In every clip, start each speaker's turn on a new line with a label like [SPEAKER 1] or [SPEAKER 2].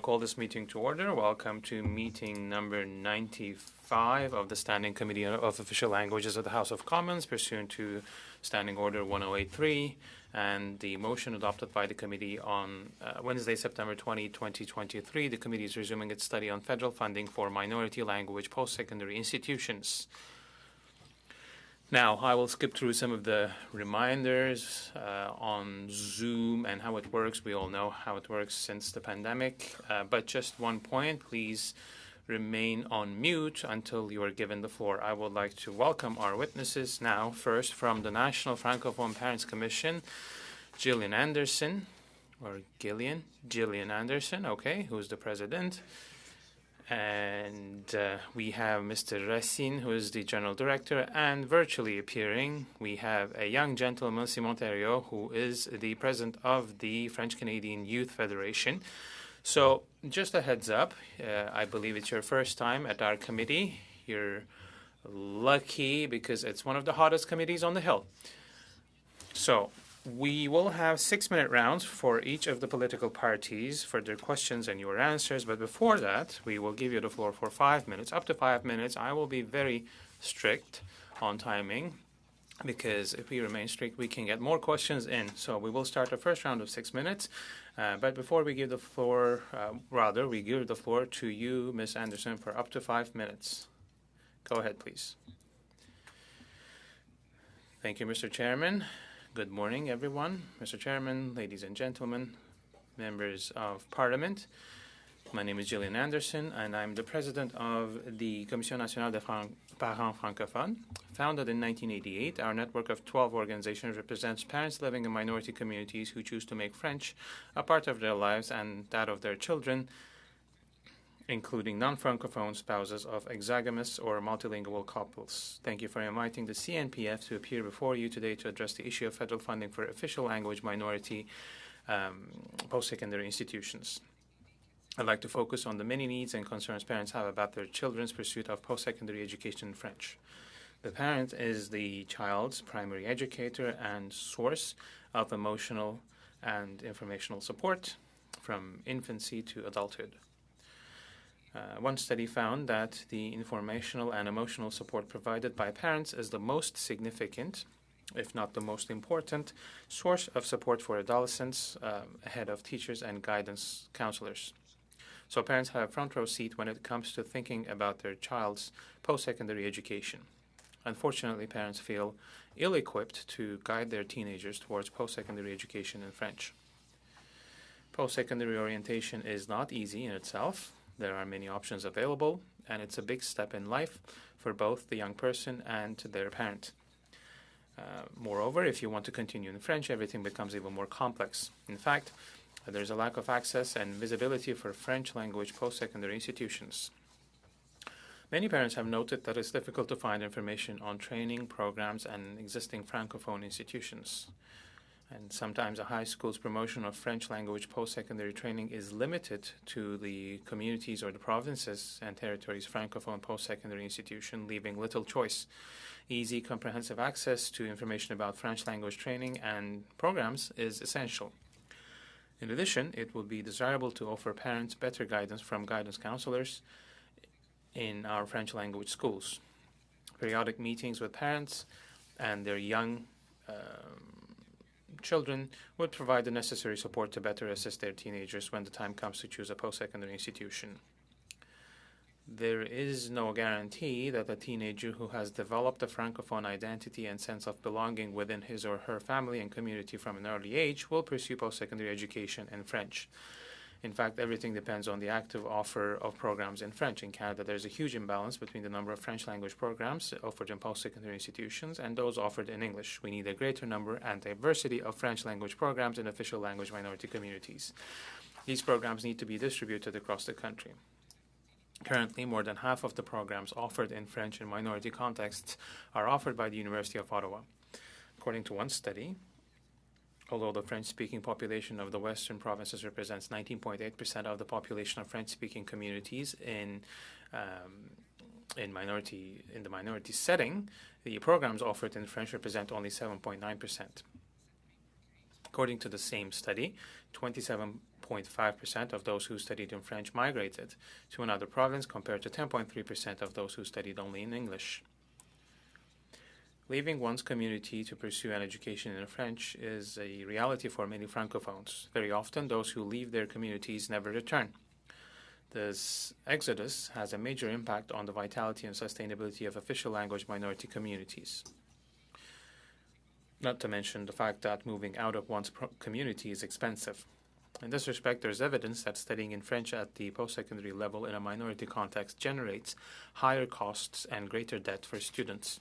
[SPEAKER 1] call this meeting to order. Welcome to meeting number 95 of the Standing Committee of Official Languages of the House of Commons, pursuant to Standing Order 1083 and the motion adopted by the committee on Wednesday, September 20, 2023. The committee is resuming its study on federal funding for minority language post-secondary institutions. Now, I will skip through some of the reminders on Zoom and how it works. We all know how it works since the pandemic. But just one point, please remain on mute until you are given the floor. I would like to welcome our witnesses now. First, from the National Francophone Parents Commission, Gillian Anderson, okay, who's the president. And we have Mr. Racine, who is the General Director, and virtually appearing, we have a young gentleman, Simon Thériault, who is the President of the French-Canadian Youth Federation. So just a heads up, I believe it's your first time at our committee. You're lucky because it's one of the hottest committees on the Hill. So we will have 6-minute rounds for each of the political parties for their questions and your answers. But before that, we will give you the floor for 5 minutes, up to 5 minutes. I will be very strict on timing because if we remain strict, we can get more questions in. So we will start the first round of 6 minutes. But before we give the floor, we give the floor to you, Ms. Anderson, for up to 5 minutes. Go ahead, please. Thank you, Mr. Chairman. Good morning, everyone. Mr. Chairman, ladies and gentlemen, members of Parliament. My name is Gillian Anderson, and I'm the president of the Commission Nationale des Parents Francophones. Founded in 1988, our network of 12 organizations represents parents living in minority communities who choose to make French a part of their lives and that of their children, including non-Francophone spouses of exogamous or multilingual couples. Thank you for inviting the CNPF to appear before you today to address the issue of federal funding for official language minority post-secondary institutions. I'd like to focus on the many needs and concerns parents have about their children's pursuit of post-secondary education in French. The parent is the child's primary educator and source of emotional and informational support from infancy to adulthood. One study found that the informational and emotional support provided by parents is the most significant, if not the most important, source of support for adolescents ahead of teachers and guidance counselors. So parents have a front row seat when it comes to thinking about their child's post-secondary education. Unfortunately, parents feel ill-equipped to guide their teenagers towards post-secondary education in French. Post-secondary orientation is not easy in itself. There are many options available, and it's a big step in life for both the young person and their parent. Moreover, if you want to continue in French, everything becomes even more complex. In fact, there's a lack of access and visibility for French language post-secondary institutions. Many parents have noted that it's difficult to find information on training programs and existing Francophone institutions. And sometimes a high school's promotion of French language post-secondary training is limited to the communities or the provinces and territories Francophone post-secondary institution, leaving little choice. Easy, comprehensive access to information about French language training and programs is essential. In addition, it would be desirable to offer parents better guidance from guidance counselors in our French language schools. Periodic meetings with parents and their young children would provide the necessary support to better assist their teenagers when the time comes to choose a post-secondary institution. There is no guarantee that a teenager who has developed a Francophone identity and sense of belonging within his or her family and community from an early age will pursue post-secondary education in French. In fact, everything depends on the active offer of programs in French. In Canada, there's a huge imbalance between the number of French language programs offered in post-secondary institutions and those offered in English. We need a greater number and diversity of French language programs in official language minority communities. These programs need to be distributed across the country. Currently, more than half of the programs offered in French in minority contexts are offered by the University of Ottawa. According to one study, although the French-speaking population of the Western provinces represents 19.8% of the population of French-speaking communities in the minority setting, the programs offered in French represent only 7.9%. According to the same study, 27 0.5% of those who studied in French migrated to another province compared to 10.3% of those who studied only in English. Leaving one's community to pursue an education in French is a reality for many Francophones. Very often, those who leave their communities never return. This exodus has a major impact on the vitality and sustainability of official language minority communities. Not to mention the fact that moving out of one's community is expensive. In this respect, there is evidence that studying in French at the post-secondary level in a minority context generates higher costs and greater debt for students.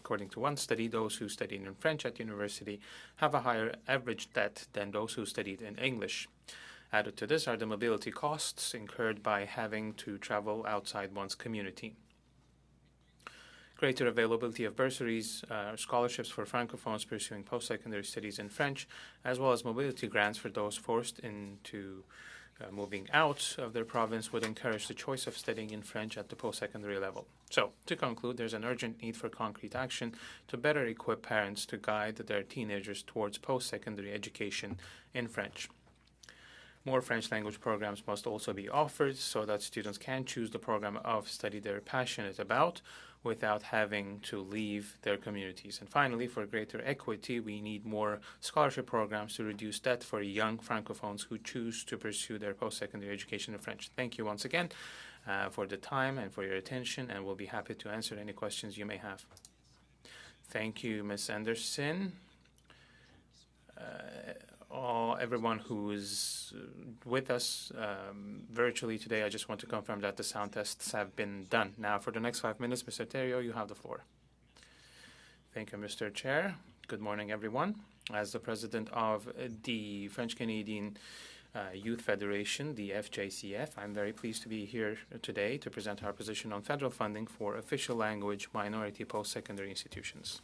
[SPEAKER 1] According to one study, those who studied in French at university have a higher average debt than those who studied in English. Added to this are the mobility costs incurred by having to travel outside one's community. Greater availability of bursaries, scholarships for Francophones pursuing post-secondary studies in French, as well as mobility grants for those forced into moving out of their province would encourage the choice of studying in French at the post-secondary level. So, to conclude, there's an urgent need for concrete action to better equip parents to guide their teenagers towards post-secondary education in French. More French language programs must also be offered so that students can choose the program of study they're passionate about without having to leave their communities. And finally, for greater equity, we need more scholarship programs to reduce debt for young Francophones who choose to pursue their post-secondary education in French. Thank you once again for the time and for your attention, and we'll be happy to answer any questions you may have. Thank you, Ms. Anderson. Everyone who is with us virtually today, I just want to confirm that the sound tests have been done. Now, for the next 5 minutes, Mr. Thériault, you have the floor. Thank you, Mr. Chair. Good morning, everyone. As the president of the French-Canadian Youth Federation, the FJCF, I'm very pleased to be here today to present our position on federal funding for official language minority post-secondary institutions.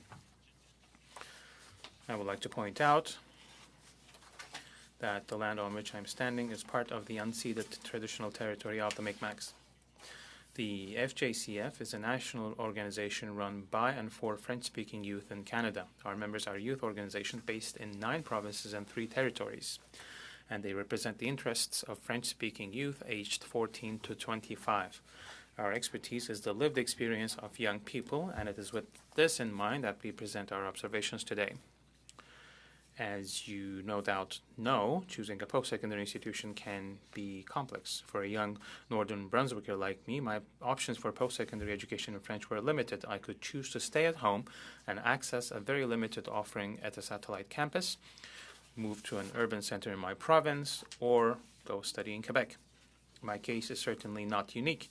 [SPEAKER 1] I would like to point out that the land on which I'm standing is part of the unceded traditional territory of the Mi'kmaq. The FJCF is a national organization run by and for French-speaking youth in Canada. Our members are youth organizations based in 9 provinces and 3 territories, and they represent the interests of French-speaking youth aged 14 to 25. Our expertise is the lived experience of young people, and it is with this in mind that we present our observations today. As you no doubt know, choosing a post-secondary institution can be complex. For a young Northern Brunswicker like me, my options for post-secondary education in French were limited. I could choose to stay at home and access a very limited offering at a satellite campus, move to an urban center in my province, or go study in Quebec. My case is certainly not unique.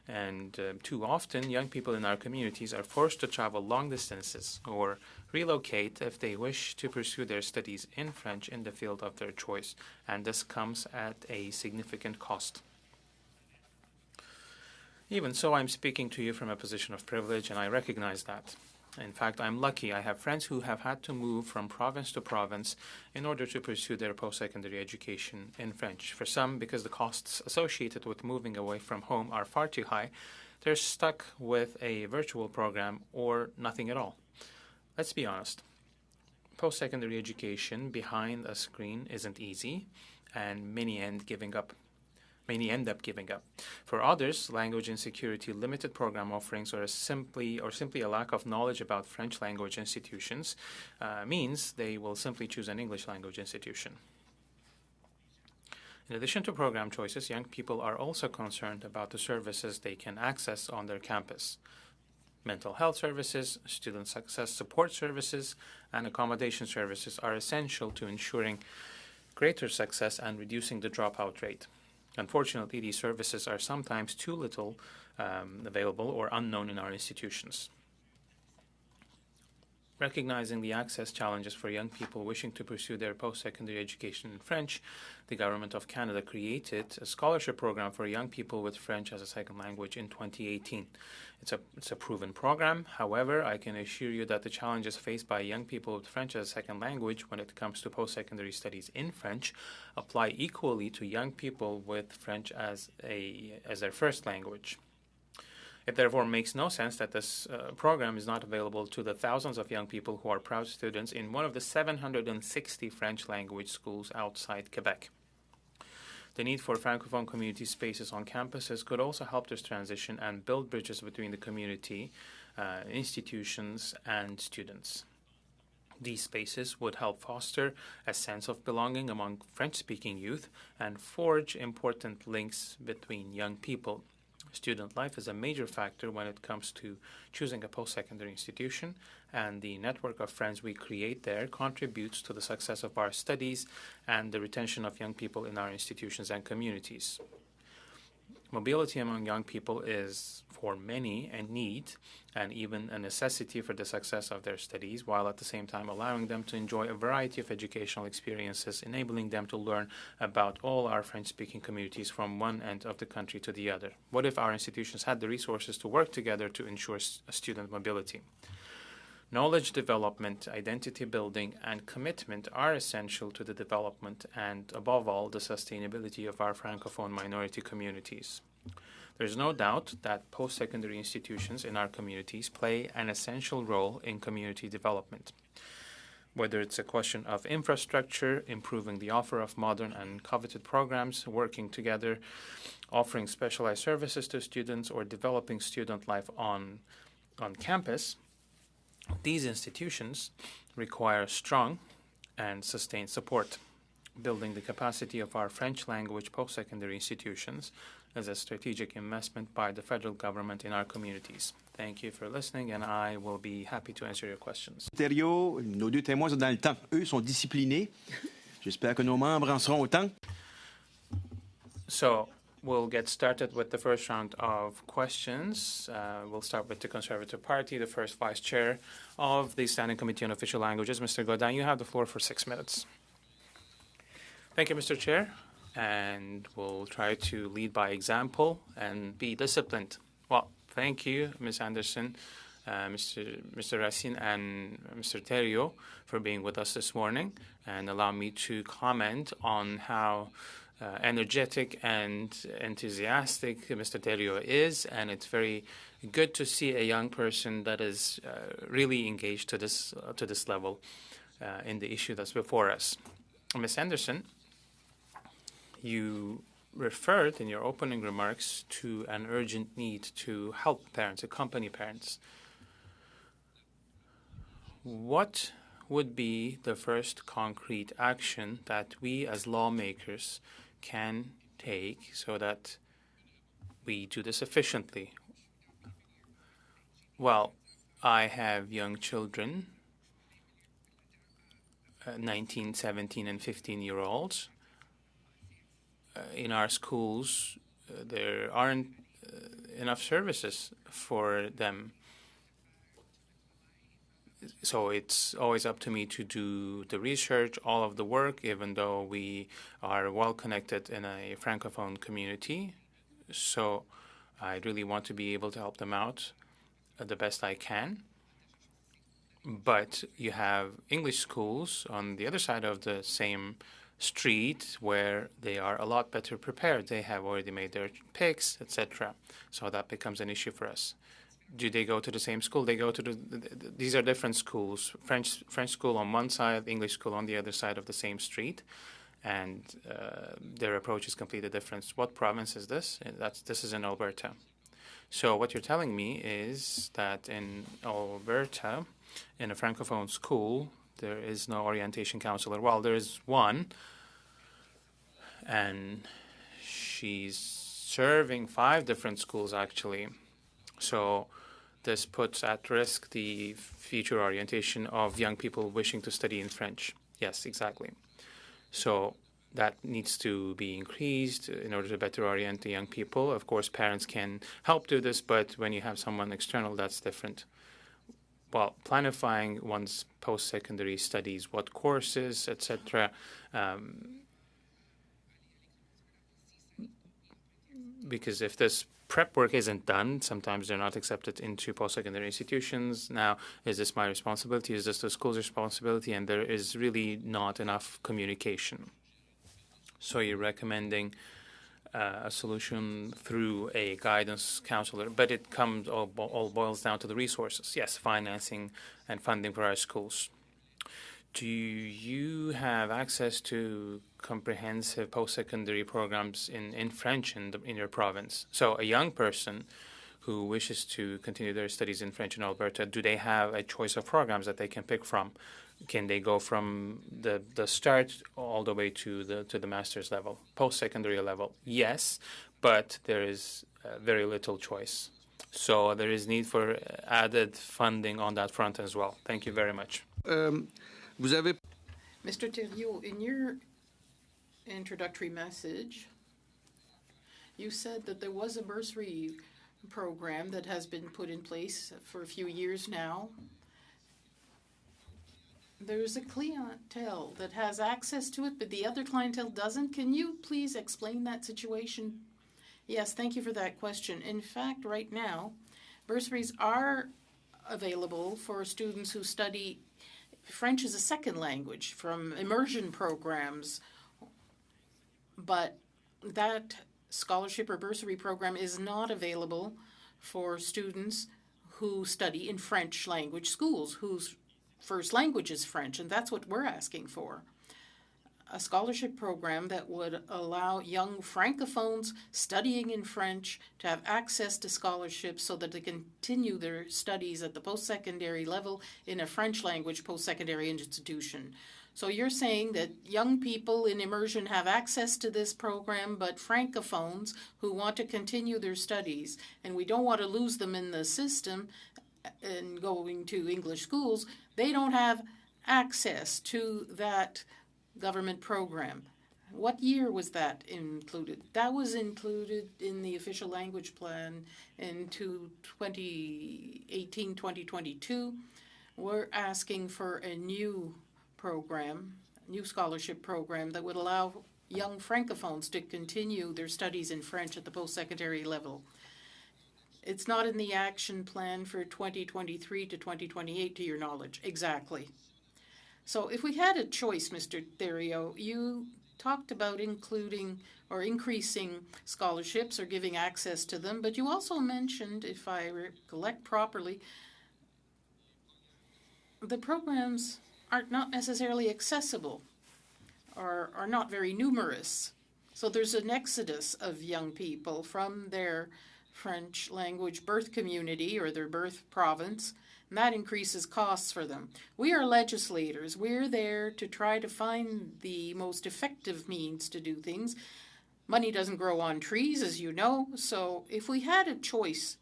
[SPEAKER 1] And too often, young people in our communities are forced to travel long distances or relocate if they wish to pursue their studies in French in the field of their choice, and this comes at a significant cost. Even so, I'm speaking to you from a position of privilege, and I recognize that. In fact, I'm lucky. I have friends who have had to move from province to province in order to pursue their post-secondary education in French. For some, because the costs associated with moving away from home are far too high, they're stuck with a virtual program or nothing at all. Let's be honest. Post-secondary education behind a screen isn't easy, and many end up giving up. For others, language insecurity, limited program offerings, or simply a lack of knowledge about French language institutions means they will simply choose an English language institution. In addition to program choices, young people are also concerned about the services they can access on their campus. Mental health services, student success support services, and accommodation services are essential to ensuring greater success and reducing the dropout rate. Unfortunately, these services are sometimes too little available or unknown in our institutions. Recognizing the access challenges for young people wishing to pursue their post-secondary education in French, the Government of Canada created a scholarship program for young people with French as a second language in 2018. It's a proven program. However, I can assure you that the challenges faced by young people with French as a second language when it comes to post-secondary studies in French apply equally to young people with French as their first language. It therefore makes no sense that this program is not available to the thousands of young people who are proud students in one of the 760 French language schools outside Quebec. The need for Francophone community spaces on campuses could also help this transition and build bridges between the community, institutions, and students. These spaces would help foster a sense of belonging among French-speaking youth and forge important links between young people. Student life is a major factor when it comes to choosing a post-secondary institution, and the network of friends we create there contributes to the success of our studies and the retention of young people in our institutions and communities. Mobility among young people is, for many, a need and even a necessity for the success of their studies, while at the same time allowing them to enjoy a variety of educational experiences, enabling them to learn about all our French-speaking communities from one end of the country to the other. What if our institutions had the resources to work together to ensure student mobility? Knowledge development, identity building, and commitment are essential to the development and, above all, the sustainability of our Francophone minority communities. There is no doubt that post-secondary institutions in our communities play an essential role in community development. Whether it's a question of infrastructure, improving the offer of modern and coveted programs, working together, offering specialized services to students, or developing student life on campus, these institutions require strong and sustained support. Building the capacity of our French language post-secondary institutions is a strategic investment by the federal government in our communities. Thank you for listening, and I will be happy to answer your questions.
[SPEAKER 2] Ontario, nos deux témoins sont dans le temps. Eux sont disciplinés. J'espère que nos membres en seront autant.
[SPEAKER 1] So, we'll get started with the first round of questions. We'll start with the Conservative Party, the first Vice Chair of the Standing Committee on Official Languages. Mr. Godin, you have the floor for 6 minutes. Thank you, Mr. Chair. And we'll try to lead by example and be disciplined. Well, thank you, Ms. Anderson, Mr. Racine, and Mr. Thériault for being with us this morning, and allow me to comment on how energetic and enthusiastic Mr. Thériault is, and it's very good to see a young person that is really engaged to this level in the issue that's before us. Ms. Anderson, you referred in your opening remarks to an urgent need to help parents, accompany parents. What would be the first concrete action that we as lawmakers can take so that we do this efficiently? Well, I have young children, 19, 17, and 15-year-olds. In our schools, there aren't enough services for them. So it's always up to me to do the research, all of the work, even though we are well connected in a Francophone community. So I really want to be able to help them out the best I can. But you have English schools on the other side of the same street where they are a lot better prepared. They have already made their picks, etc. So that becomes an issue for us. Do they go to the same school? They go to these are different schools. French school on one side, English school on the other side of the same street, and their approach is completely different. What province is this? This is in Alberta. So what you're telling me is that in Alberta, in a Francophone school, there is no orientation counselor. Well, there is one, and she's serving 5 different schools, actually. So this puts at risk the future orientation of young people wishing to study in French. Yes, exactly. So that needs to be increased in order to better orient the young people. Of course, parents can help do this, but when you have someone external, that's different. Well, planifying one's post-secondary studies, what courses, etc., because if this prep work isn't done, sometimes they're not accepted into post-secondary institutions. Now, is this my responsibility? Is this the school's responsibility? And there is really not enough communication. So you're recommending a solution through a guidance counselor, but it all boils down to the resources. Yes, financing and funding for our schools. Do you have access to comprehensive post-secondary programs in French in your province. So a young person who wishes to continue their studies in French in Alberta, do they have a choice of programs that they can pick from? Can they go from the start all the way to the master's level, post-secondary level? Yes, but there is very little choice. So there is need for added funding on that front as well. Thank you very much.
[SPEAKER 3] Vous avez...
[SPEAKER 4] Mr. Thériault, in your introductory message, you said that there was a bursary program that has been put in place for a few years now. There's a clientele that has access to it, but the other clientele doesn't. Can you please explain that situation? Yes, thank you for that question. In fact, right now, bursaries are available for students who study French as a second language from immersion programs, but that scholarship or bursary program is not available for students who study in French language schools, whose first language is French, and that's what we're asking for. A scholarship program that would allow young francophones studying in French to have access to scholarships so that they continue their studies at the post-secondary level in a French language post-secondary institution. So you're saying that young people in immersion have access to this program, but francophones who want to continue their studies, and we don't want to lose them in the system and going to English schools, they don't have access to that government program. What year was that included? That was included in the official language plan into 2018-2022. We're asking for a new program, new scholarship program that would allow young francophones to continue their studies in French at the post-secondary level. It's not in the action plan for 2023 to 2028, to your knowledge. Exactly. So if we had a choice, Mr. Thériault, you talked about including or increasing scholarships or giving access to them, but you also mentioned, if I recollect properly, the programs are not necessarily accessible or are not very numerous. So there's an exodus of young people from their French language birth community or their birth province, and that increases costs for them. We are legislators. We're there to try to find the most effective means to do things. Money doesn't grow on trees, as you know, so if we had a choice,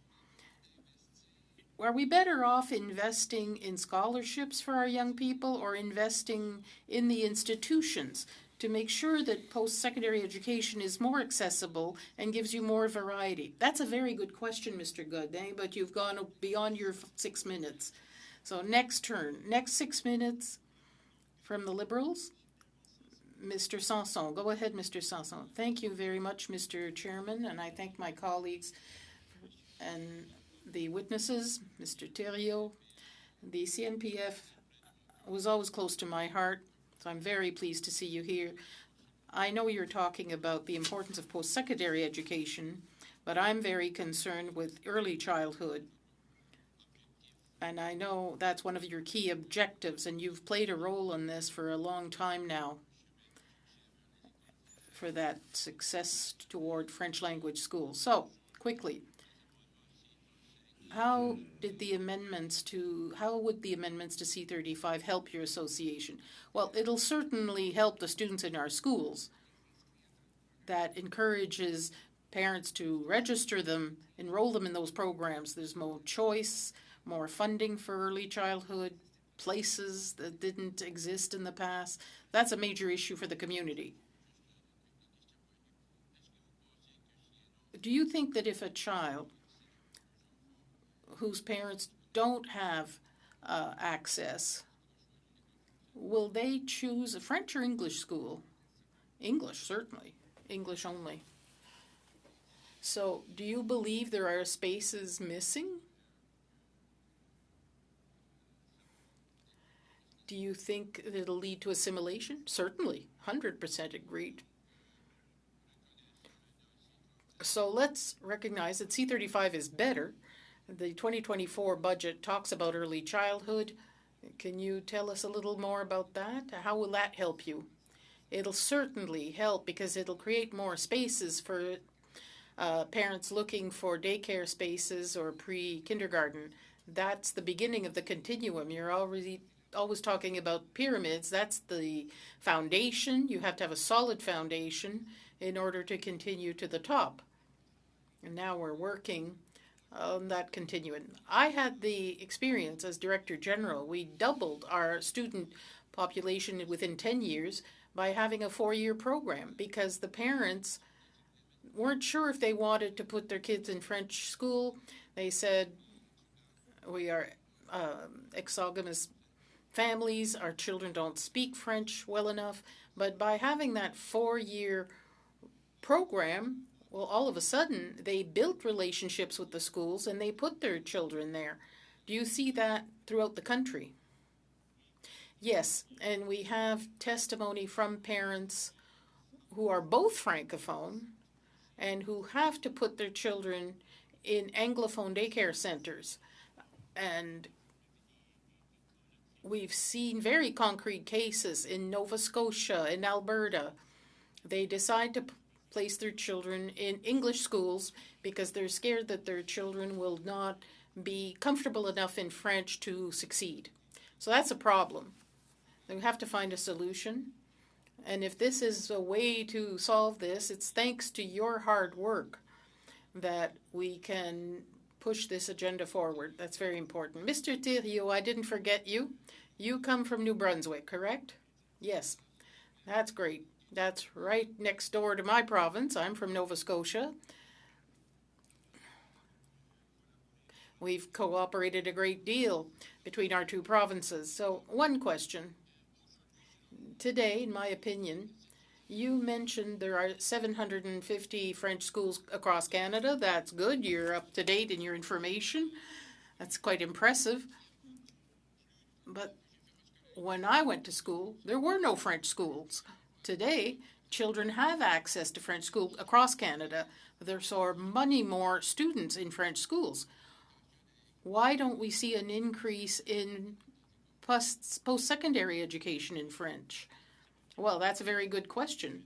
[SPEAKER 4] are we better off investing in scholarships for our young people or investing in the institutions to make sure that post-secondary education is more accessible and gives you more variety? That's a very good question, Mr. Godin, but you've gone beyond your 6 minutes. So next 6 minutes from the Liberals, Mr. Sanson. Go ahead, Mr. Sanson. Thank you very much, Mr. Chairman, and I thank my colleagues and the witnesses, Mr. Thériault. The CNPF was always close to my heart, so I'm very pleased to see you here. I know you're talking about the importance of post-secondary education, but I'm very concerned with early childhood. And I know that's one of your key objectives, and you've played a role in this for a long time now, for that success toward French language schools. So, quickly, how would the amendments to C-35 help your association? Well, it'll certainly help the students in our schools. That encourages parents to register them, enroll them in those programs. There's more choice, more funding for early childhood, places that didn't exist in the past. That's a major issue for the community. Do you think that if a child whose parents don't have access, will they choose a French or English school? English, certainly. English only. So do you believe there are spaces missing? Do you think it'll lead to assimilation? Certainly. 100% agreed. So let's recognize that C-35 is better. The 2024 budget talks about early childhood. Can you tell us a little more about that? How will that help you? It'll certainly help because it'll create more spaces for parents looking for daycare spaces or pre-kindergarten. That's the beginning of the continuum. You're always talking about pyramids. That's the foundation. You have to have a solid foundation in order to continue to the top. And now we're working on that continuum. I had the experience as Director General. We doubled our student population within 10 years by having a 4-year program because the parents weren't sure if they wanted to put their kids in French school. They said, we are exogamous families, our children don't speak French well enough. But by having that 4-year program, well, all of a sudden, they built relationships with the schools and they put their children there. Do you see that throughout the country? Yes, and we have testimony from parents who are both Francophone and who have to put their children in Anglophone daycare centers. And we've seen very concrete cases in Nova Scotia, in Alberta. They decide to place their children in English schools because they're scared that their children will not be comfortable enough in French to succeed. So that's a problem. We have to find a solution. And if this is a way to solve this, it's thanks to your hard work that we can push this agenda forward. That's very important. Mr. Thériault, I didn't forget you. You come from New Brunswick, correct? Yes. That's great. That's right next door to my province. I'm from Nova Scotia. We've cooperated a great deal between our two provinces. So one question. Today, in my opinion, you mentioned there are 750 French schools across Canada. That's good. You're up to date in your information. That's quite impressive. But when I went to school, there were no French schools. Today, children have access to French schools across Canada. There's many more students in French schools. Why don't we see an increase in post-secondary education in French? Well, that's a very good question.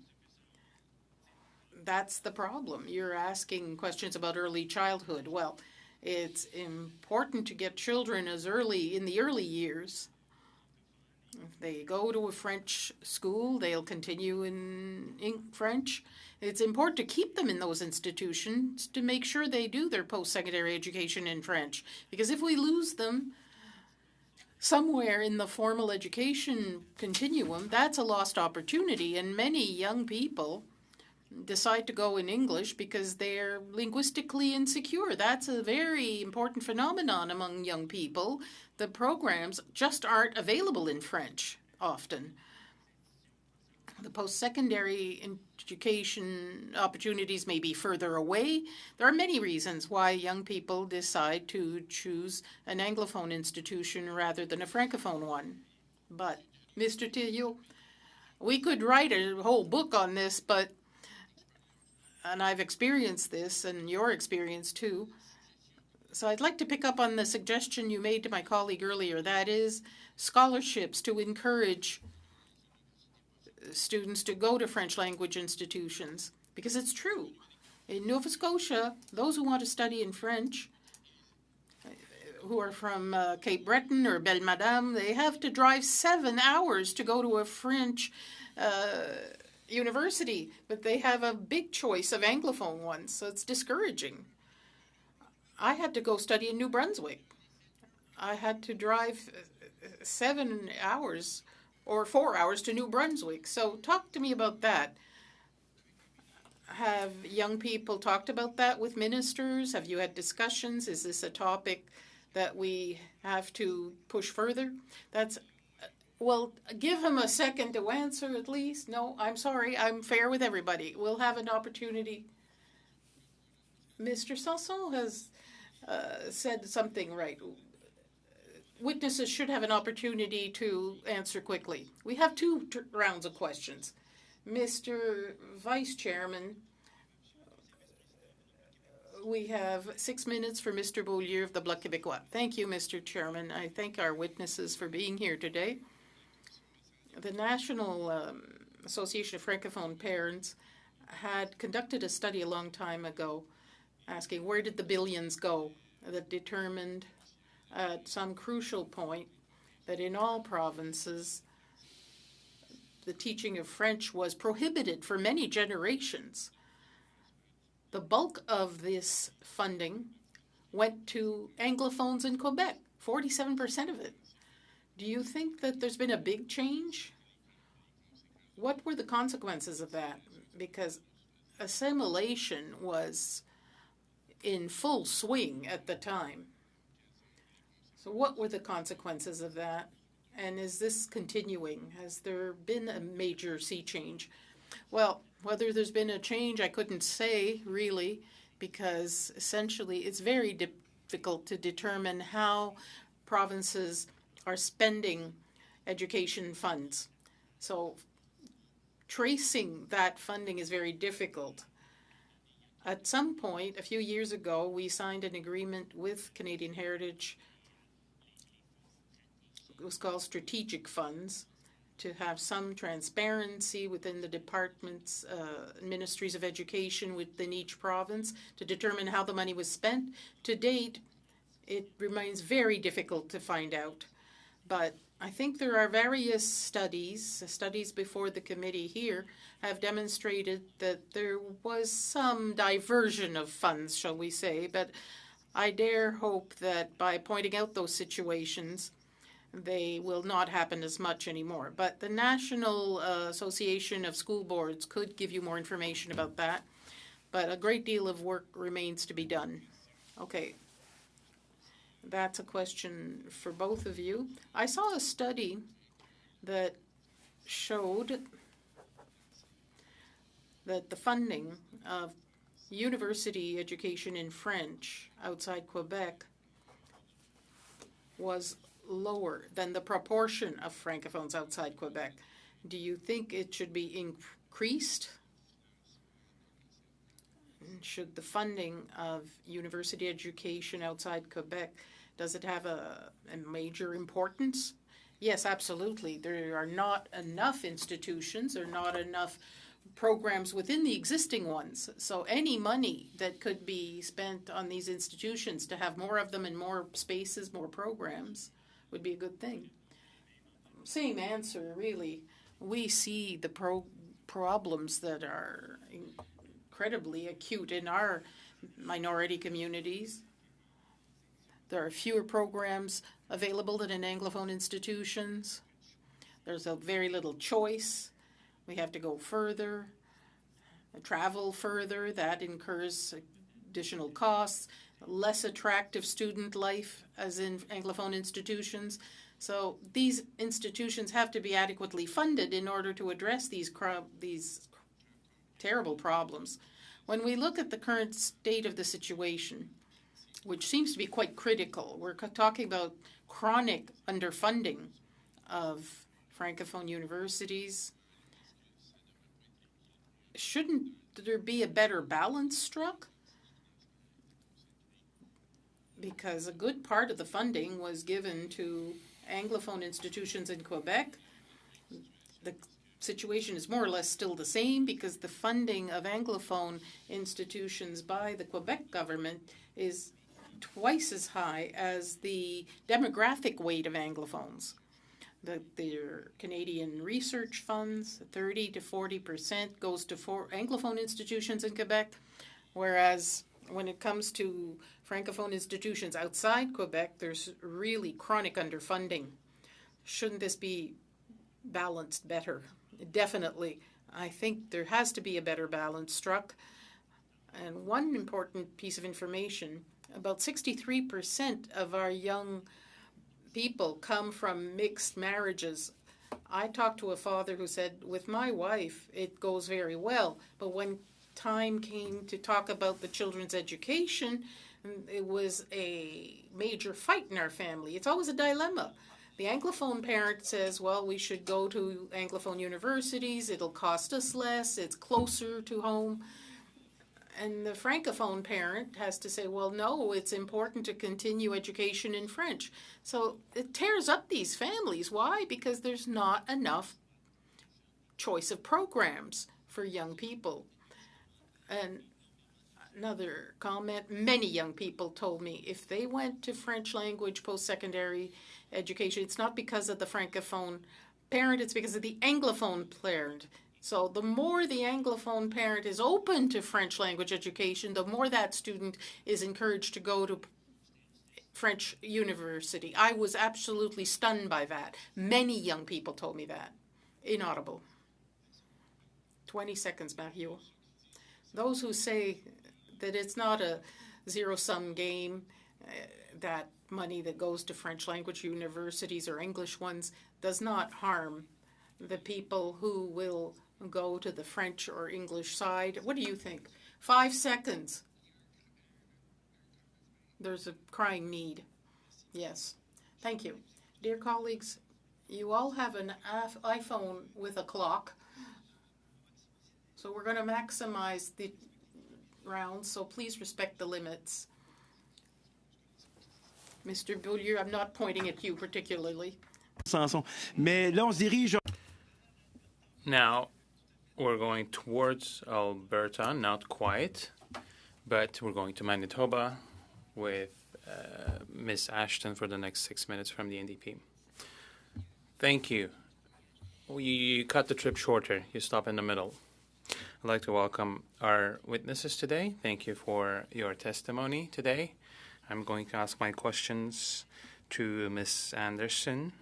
[SPEAKER 4] That's the problem. You're asking questions about early childhood. Well, it's important to get children as early in the early years. If they go to a French school, they'll continue in French. It's important to keep them in those institutions to make sure they do their post-secondary education in French. Because if we lose them somewhere in the formal education continuum, that's a lost opportunity. And many young people decide to go in English because they're linguistically insecure. That's a very important phenomenon among young people. The programs just aren't available in French often. The post-secondary education opportunities may be further away. There are many reasons why young people decide to choose an Anglophone institution rather than a Francophone one. But, Mr. Thériault, we could write a whole book on this, and I've experienced this, and your experience too. So I'd like to pick up on the suggestion you made to my colleague earlier, that is scholarships to encourage students to go to French language institutions, because it's true. In Nova Scotia, those who want to study in French, who are from Cape Breton or Belle Madame, they have to drive 7 hours to go to a French university, but they have a big choice of Anglophone ones, so it's discouraging. I had to go study in New Brunswick. I had to drive 7 hours or 4 hours to New Brunswick. So talk to me about that. Have young people talked about that with ministers? Have you had discussions? Is this a topic that we have to push further? Well, give him a second to answer at least. No, I'm sorry. I'm fair with everybody. We'll have an opportunity. Mr. Sanson has said something right. Witnesses should have an opportunity to answer quickly. We have 2 rounds of questions. Mr. Vice Chairman, we have 6 minutes for Mr. Beaulieu of the Bloc Québécois. Thank you, Mr. Chairman. I thank our witnesses for being here today. The national Association of Francophone Parents had conducted a study a long time ago asking where did the billions go, that determined at some crucial point that in all provinces the teaching of French was prohibited for many generations. The bulk of this funding went to Anglophones in Quebec, 47% of it. Do you think that there's been a big change? What were the consequences of that? Because assimilation was in full swing at the time. So what were the consequences of that? And is this continuing? Has there been a major sea change? Well, whether there's been a change, I couldn't say really, because essentially it's very difficult to determine how provinces are spending education funds. So tracing that funding is very difficult. At some point, a few years ago, we signed an agreement with Canadian Heritage. It was called Strategic Funds, to have some transparency within the departments, ministries of education within each province to determine how the money was spent. To date, it remains very difficult to find out. But I think there are various studies before the committee here have demonstrated that there was some diversion of funds, shall we say, but I dare hope that by pointing out those situations, they will not happen as much anymore. But the National Association of School Boards could give you more information about that, but a great deal of work remains to be done. Okay. That's a question for both of you. I saw a study that showed that the funding of university education in French outside Quebec was lower than the proportion of Francophones outside Quebec. Do you think it should be increased? Should the funding of university education outside Quebec, does it have a major importance? Yes, absolutely. There are not enough institutions, there are not enough programs within the existing ones. So any money that could be spent on these institutions to have more of them and more spaces, more programs, would be a good thing. Same answer, really. We see the problems that are incredibly acute in our minority communities. There are fewer programs available than in Anglophone institutions. There's a very little choice. We have to go further, travel further. That incurs additional costs, less attractive student life as in Anglophone institutions. So these institutions have to be adequately funded in order to address these terrible problems. When we look at the current state of the situation, which seems to be quite critical, we're talking about chronic underfunding of Francophone universities. Shouldn't there be a better balance struck? Because a good part of the funding was given to Anglophone institutions in Quebec. The situation is more or less still the same because the funding of Anglophone institutions by the Quebec government is twice as high as the demographic weight of Anglophones. Their Canadian research funds, 30 to 40% goes to Anglophone institutions in Quebec, whereas when it comes to Francophone institutions outside Quebec, there's really chronic underfunding. Shouldn't this be balanced better? Definitely. I think there has to be a better balance struck. And one important piece of information, about 63% of our young people come from mixed marriages. I talked to a father who said, with my wife, it goes very well, but when time came to talk about the children's education, it was a major fight in our family. It's always a dilemma. The Anglophone parent says, well, we should go to Anglophone universities, it'll cost us less, it's closer to home. And the Francophone parent has to say, well, no, it's important to continue education in French. So it tears up these families. Why? Because there's not enough choice of programs for young people. And another comment, many young people told me if they went to French language post-secondary education, it's not because of the Francophone parent, it's because of the Anglophone parent. So the more the Anglophone parent is open to French language education, the more that student is encouraged to go to French university. I was absolutely stunned by that. Many young people told me that. Inaudible. 20 seconds, Mario. Those who say that it's not a zero-sum game, that money that goes to French language universities or English ones does not harm the people who will go to the French or English side. What do you think? 5 seconds. There's a crying need. Yes. Thank you. Dear colleagues, you all have an iPhone with a clock. So we're going to maximize the rounds, so please respect the limits. Mr. Beaulieu, I'm not pointing at you particularly.
[SPEAKER 2] Sanson. Mais là, on se dirige.
[SPEAKER 1] Now, we're going towards Alberta, not quite, but we're going to Manitoba with Ms. Ashton for the next 6 minutes from the NDP. Thank you. You cut the trip shorter. You stop in the middle. I'd like to welcome our witnesses today. Thank you for your testimony today. I'm going to ask my questions to Ms. Anderson.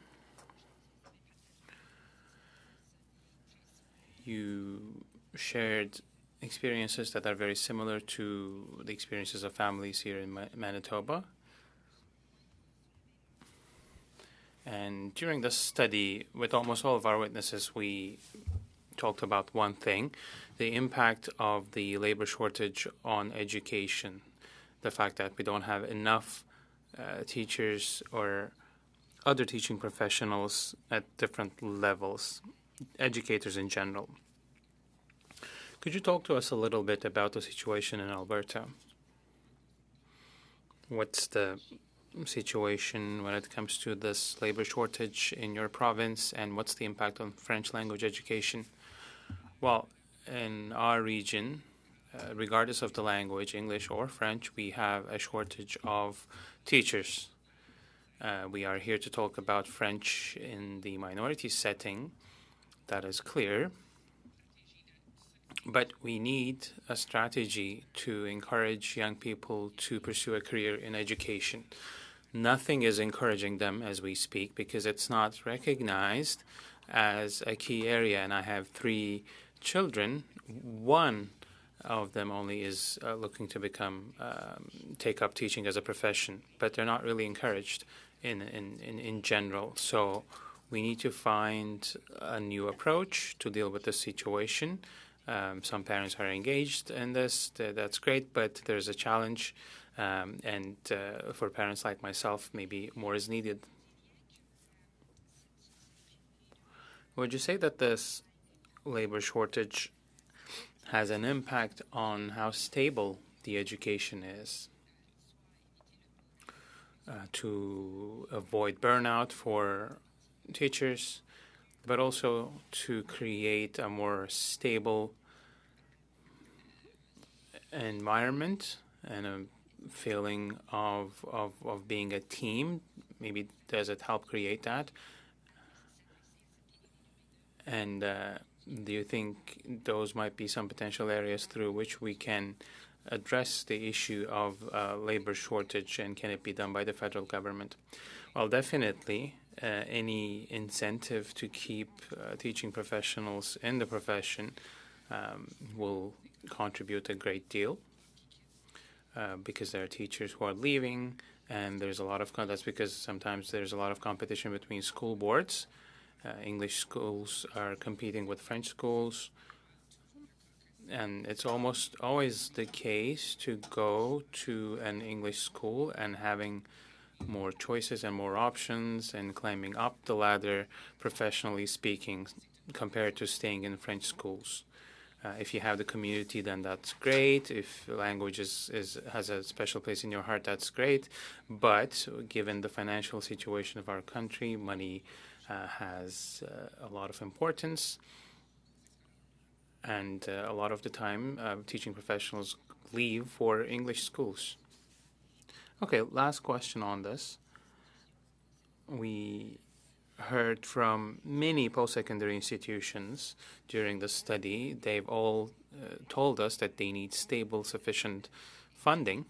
[SPEAKER 1] You shared experiences that are very similar to the experiences of families here in Manitoba. And during the study, with almost all of our witnesses, we talked about one thing, the impact of the labor shortage on education, the fact that we don't have enough teachers or other teaching professionals at different levels, educators in general. Could you talk to us a little bit about the situation in Alberta? What's the situation when it comes to this labor shortage in your province, and what's the impact on French language education? Well, in our region, regardless of the language, English or French, we have a shortage of teachers. We are here to talk about French in the minority setting. That is clear. But we need a strategy to encourage young people to pursue a career in education. Nothing is encouraging them as we speak because it's not recognized as a key area. And I have 3 children. One of them only is looking to take up teaching as a profession, but they're not really encouraged in general. So we need to find a new approach to deal with the situation. Some parents are engaged in this. That's great, but there's a challenge. And for parents like myself, maybe more is needed. Would you say that this labor shortage has an impact on how stable the education is? To avoid burnout for teachers, but also to create a more stable environment and a feeling of being a team. Maybe does it help create that? And do you think those might be some potential areas through which we can address the issue of labor shortage, and can it be done by the federal government? Well, definitely. Any incentive to keep teaching professionals in the profession will contribute a great deal because there are teachers who are leaving, and there's a lot of that's because sometimes there's a lot of competition between school boards. English schools are competing with French schools, and it's almost always the case to go to an English school and having more choices and more options and climbing up the ladder, professionally speaking, compared to staying in French schools. If you have the community, then that's great. If language has a special place in your heart, that's great. But given the financial situation of our country, money has a lot of importance. and a lot of the time teaching professionals leave for English schools. Okay, last question on this. We heard from many post-secondary institutions during the study. They've all told us that they need stable, sufficient funding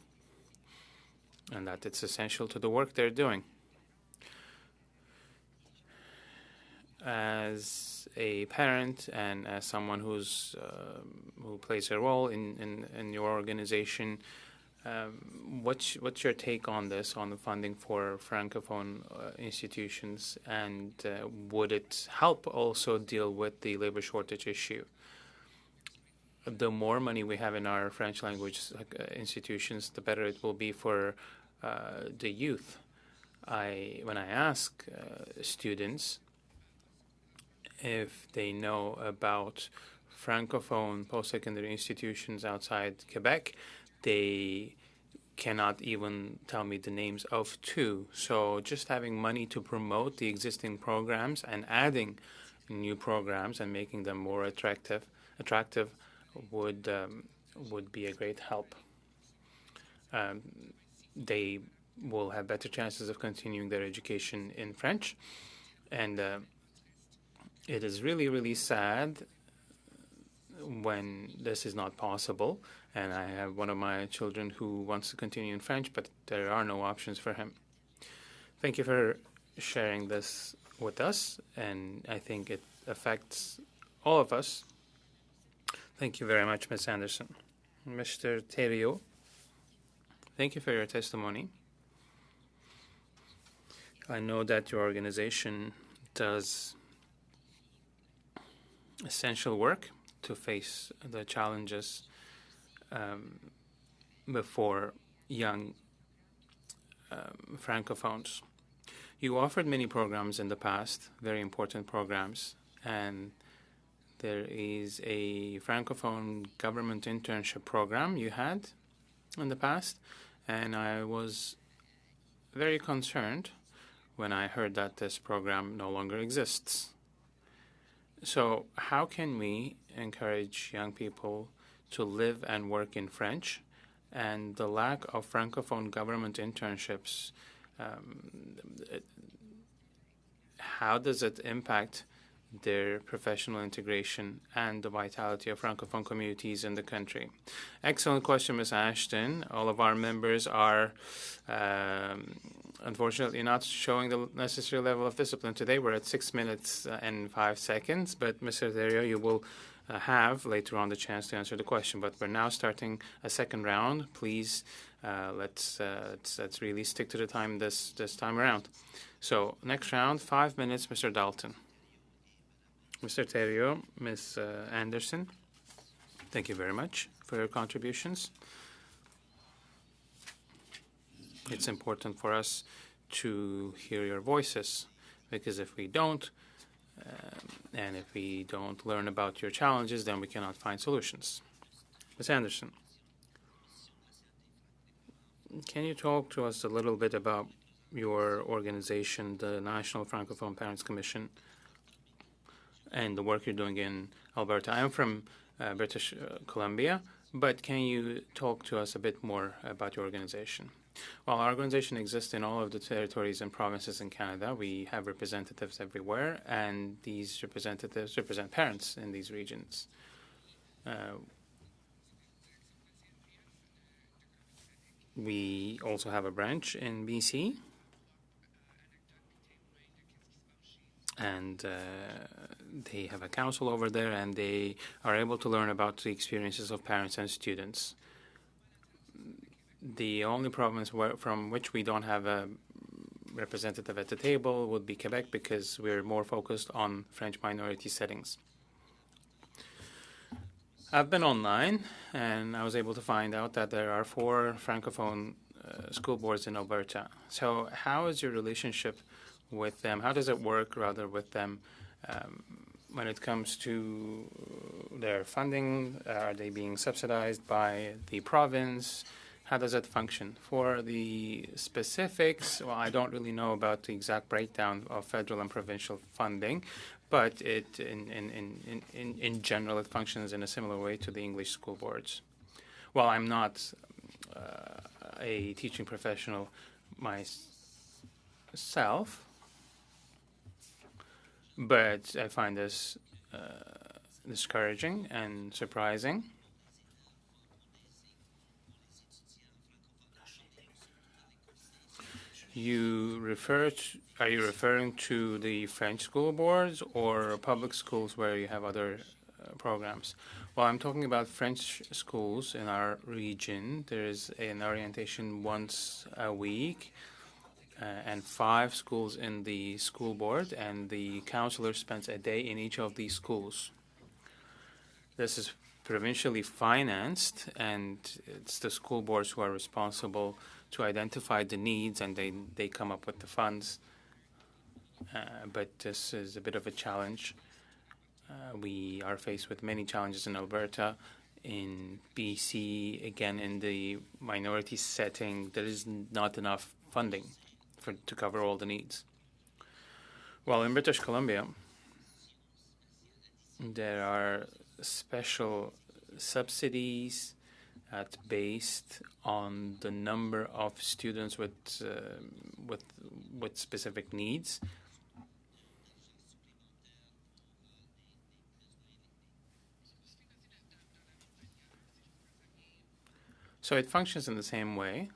[SPEAKER 1] and that it's essential to the work they're doing. As a parent and as someone who plays a role in your organization, what's your take on this, on the funding for Francophone institutions, and would it help also deal with the labor shortage issue? The more money we have in our French language institutions, the better it will be for the youth. When I ask students if they know about Francophone post-secondary institutions outside Quebec, they cannot even tell me the names of two. So just having money to promote the existing programs and adding new programs and making them more attractive would be a great help. They will have better chances of continuing their education in French, and it is really, really sad when this is not possible. And I have one of my children who wants to continue in French, but there are no options for him. Thank you for sharing this with us, and I think it affects all of us. Thank you very much, Ms. Anderson. Mr. Thériault, thank you for your testimony. I know that your organization does essential work to face the challenges before young Francophones. You offered many programs in the past, very important programs, and there is a Francophone government internship program you had in the past, and I was very concerned when I heard that this program no longer exists. So how can we encourage young people to live and work in French, and the lack of Francophone government internships, how does it impact their professional integration and the vitality of Francophone communities in the country? Excellent question, Ms. Ashton. All of our members are unfortunately not showing the necessary level of discipline today. We're at 6 minutes and 5 seconds, but Mr. Thériault, you will have later on the chance to answer the question. But we're now starting a second round. Please, let's really stick to the time this time around. So next round, 5 minutes, Mr. Dalton. Mr. Thériault, Ms. Anderson, thank you very much for your contributions. It's important for us to hear your voices, because if we don't, and if we don't learn about your challenges, then we cannot find solutions. Ms. Anderson, can you talk to us a little bit about your organization, the National Francophone Parents Commission, and the work you're doing in Alberta? I'm from British Columbia, but can you talk to us a bit more about your organization? Well, our organization exists in all of the territories and provinces in Canada. We have representatives everywhere, and these representatives represent parents in these regions. We also have a branch in BC, and they have a council over there, and they are able to learn about the experiences of parents and students. The only province from which we don't have a representative at the table would be Quebec, because we're more focused on French minority settings. I've been online, and I was able to find out that there are 4 Francophone school boards in Alberta. So how is your relationship with them? How does it work, rather, with them when it comes to their funding? Are they being subsidized by the province? How does it function? For the specifics, well, I don't really know about the exact breakdown of federal and provincial funding, but in general, it functions in a similar way to the English school boards. While I'm not a teaching professional myself, but I find this discouraging and surprising. Are you referring to the French school boards or public schools where you have other programs? Well, I'm talking about French schools in our region. There is an orientation once a week and 5 schools in the school board, and the counselor spends a day in each of these schools. This is provincially financed, and it's the school boards who are responsible to identify the needs, and they come up with the funds. But this is a bit of a challenge. We are faced with many challenges in Alberta. In BC, again, in the minority setting, there is not enough funding to cover all the needs. Well, in British Columbia, there are special subsidies based on the number of students with specific needs. So it functions in the same way,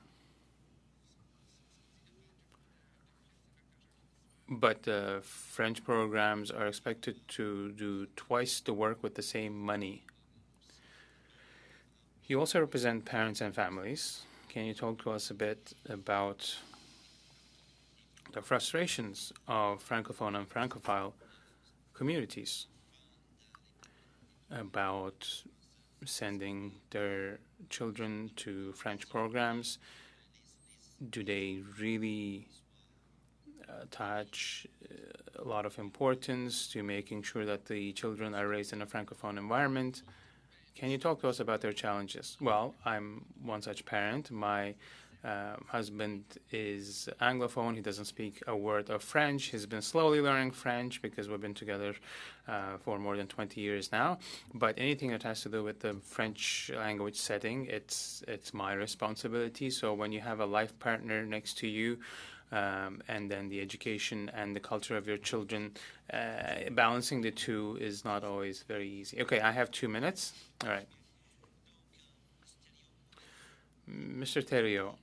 [SPEAKER 1] but the French programs are expected to do twice the work with the same money. You also represent parents and families. Can you talk to us a bit about the frustrations of Francophone and Francophile communities about sending their children to French programs? Do they really attach a lot of importance to making sure that the children are raised in a Francophone environment? Can you talk to us about their challenges? Well, I'm one such parent. My husband is Anglophone. He doesn't speak a word of French. He's been slowly learning French because we've been together for more than 20 years now. But anything that has to do with the French language setting, it's my responsibility. So when you have a life partner next to you, and then the education and the culture of your children, balancing the two is not always very easy. Okay, I have 2 minutes. All right. Mr. Theriault,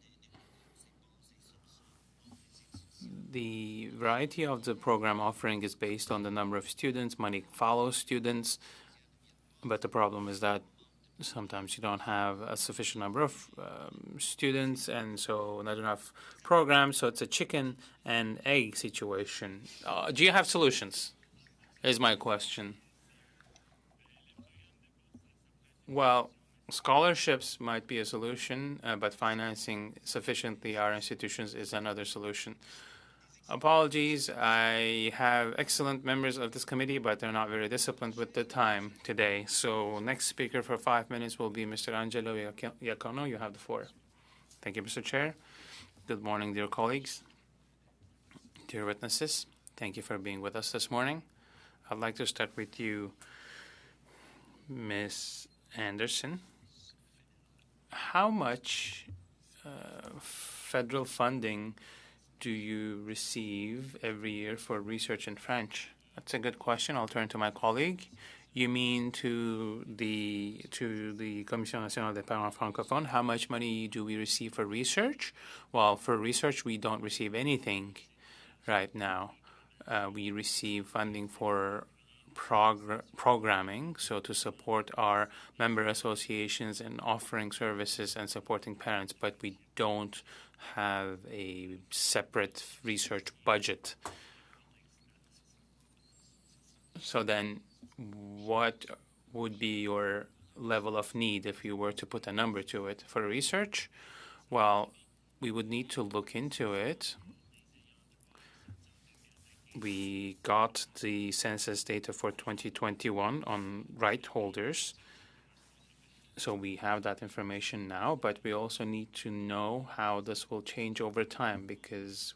[SPEAKER 1] the variety of the program offering is based on the number of students. Money follows students, but the problem is that sometimes you don't have a sufficient number of students, and so not enough programs. So it's a chicken and egg situation. Do you have solutions? Is my question. Well, scholarships might be a solution, but financing sufficiently our institutions is another solution. Apologies, I have excellent members of this committee, but they're not very disciplined with the time today. So next speaker for 5 minutes will be Mr. Angelo Iacono. You have the floor. Thank you, Mr. Chair. Good morning, dear colleagues, dear witnesses. Thank you for being with us this morning. I'd like to start with you, Ms. Anderson. How much federal funding do you receive every year for research in French? That's a good question. I'll turn to my colleague. You mean to the Commission nationale des parents francophones? How much money do we receive for research? Well, for research, we don't receive anything right now. We receive funding for programming, so to support our member associations in offering services and supporting parents, but we don't have a separate research budget. So then what would be your level of need if you were to put a number to it for research? Well, we would need to look into it. We got the census data for 2021 on right holders. So we have that information now, but we also need to know how this will change over time, because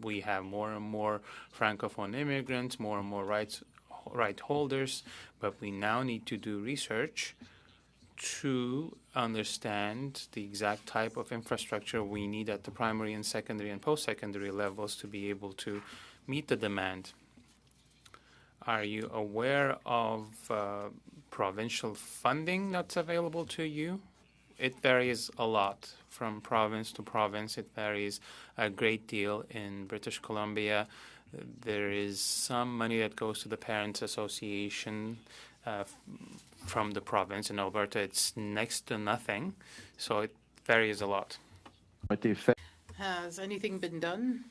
[SPEAKER 1] we have more and more Francophone immigrants, more and more rights right holders, but we now need to do research to understand the exact type of infrastructure we need at the primary and secondary and post-secondary levels to be able to meet the demand. Are you aware of provincial funding that's available to you? It varies a lot from province to province. It varies a great deal. In British Columbia, there is some money that goes to the Parents Association from the province. In Alberta, it's next to nothing, so it varies a lot.
[SPEAKER 4] Has anything been done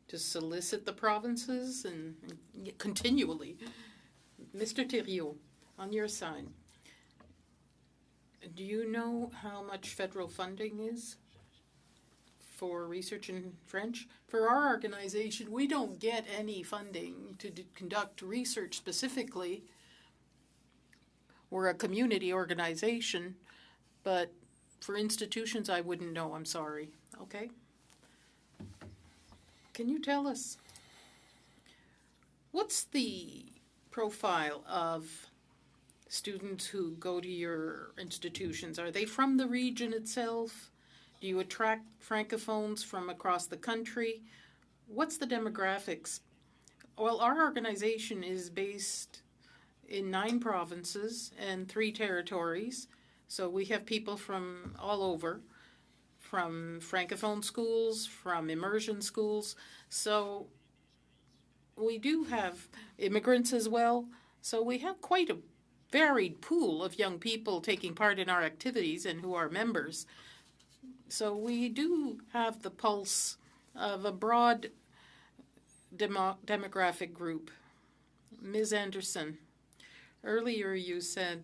[SPEAKER 4] to solicit the provinces and continually? Mr. Thériault, on your side, do you know how much federal funding is for research in French? For our organization, we don't get any funding to conduct research specifically. We're a community organization, but for institutions, I wouldn't know. I'm sorry. Okay? Can you tell us what's the profile of students who go to your institutions? Are they from the region itself? Do you attract francophones from across the country? What's the demographics? Well, our organization is based in 9 provinces and 3 territories, so we have people from all over, from francophone schools, from immersion schools. So we do have immigrants as well. So we have quite a varied pool of young people taking part in our activities and who are members. So we do have the pulse of a broad demographic group. Ms. Anderson, earlier you said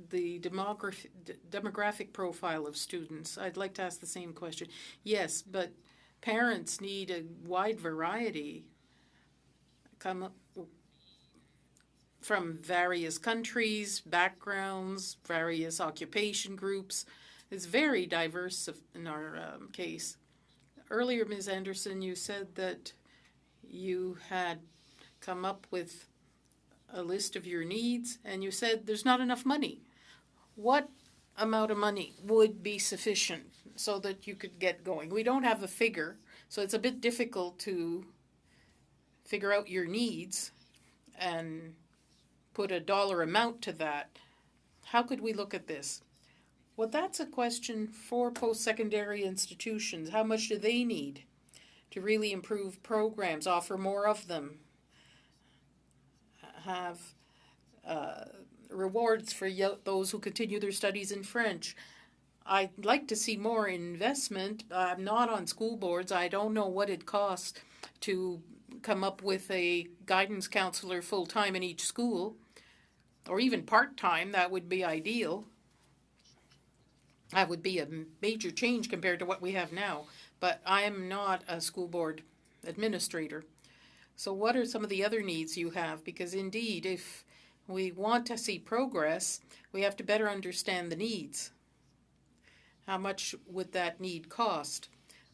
[SPEAKER 4] the demographic profile of students. I'd like to ask the same question. Yes, but parents need a wide variety come up from various countries, backgrounds, various occupation groups. It's very diverse in our case. Earlier, Ms. Anderson, you said that you had come up with a list of your needs, and you said there's not enough money. What amount of money would be sufficient so that you could get going? We don't have a figure, so it's a bit difficult to figure out your needs and put a dollar amount to that. How could we look at this? Well, that's a question for post-secondary institutions. How much do they need to really improve programs, offer more of them, have rewards for those who continue their studies in French? I'd like to see more investment. I'm not on school boards. I don't know what it costs to come up with a guidance counselor full-time in each school, or even part-time. That would be ideal. That would be a major change compared to what we have now. But I am not a school board administrator. So what are some of the other needs you have? Because indeed, if we want to see progress, we have to better understand the needs. How much would that need cost?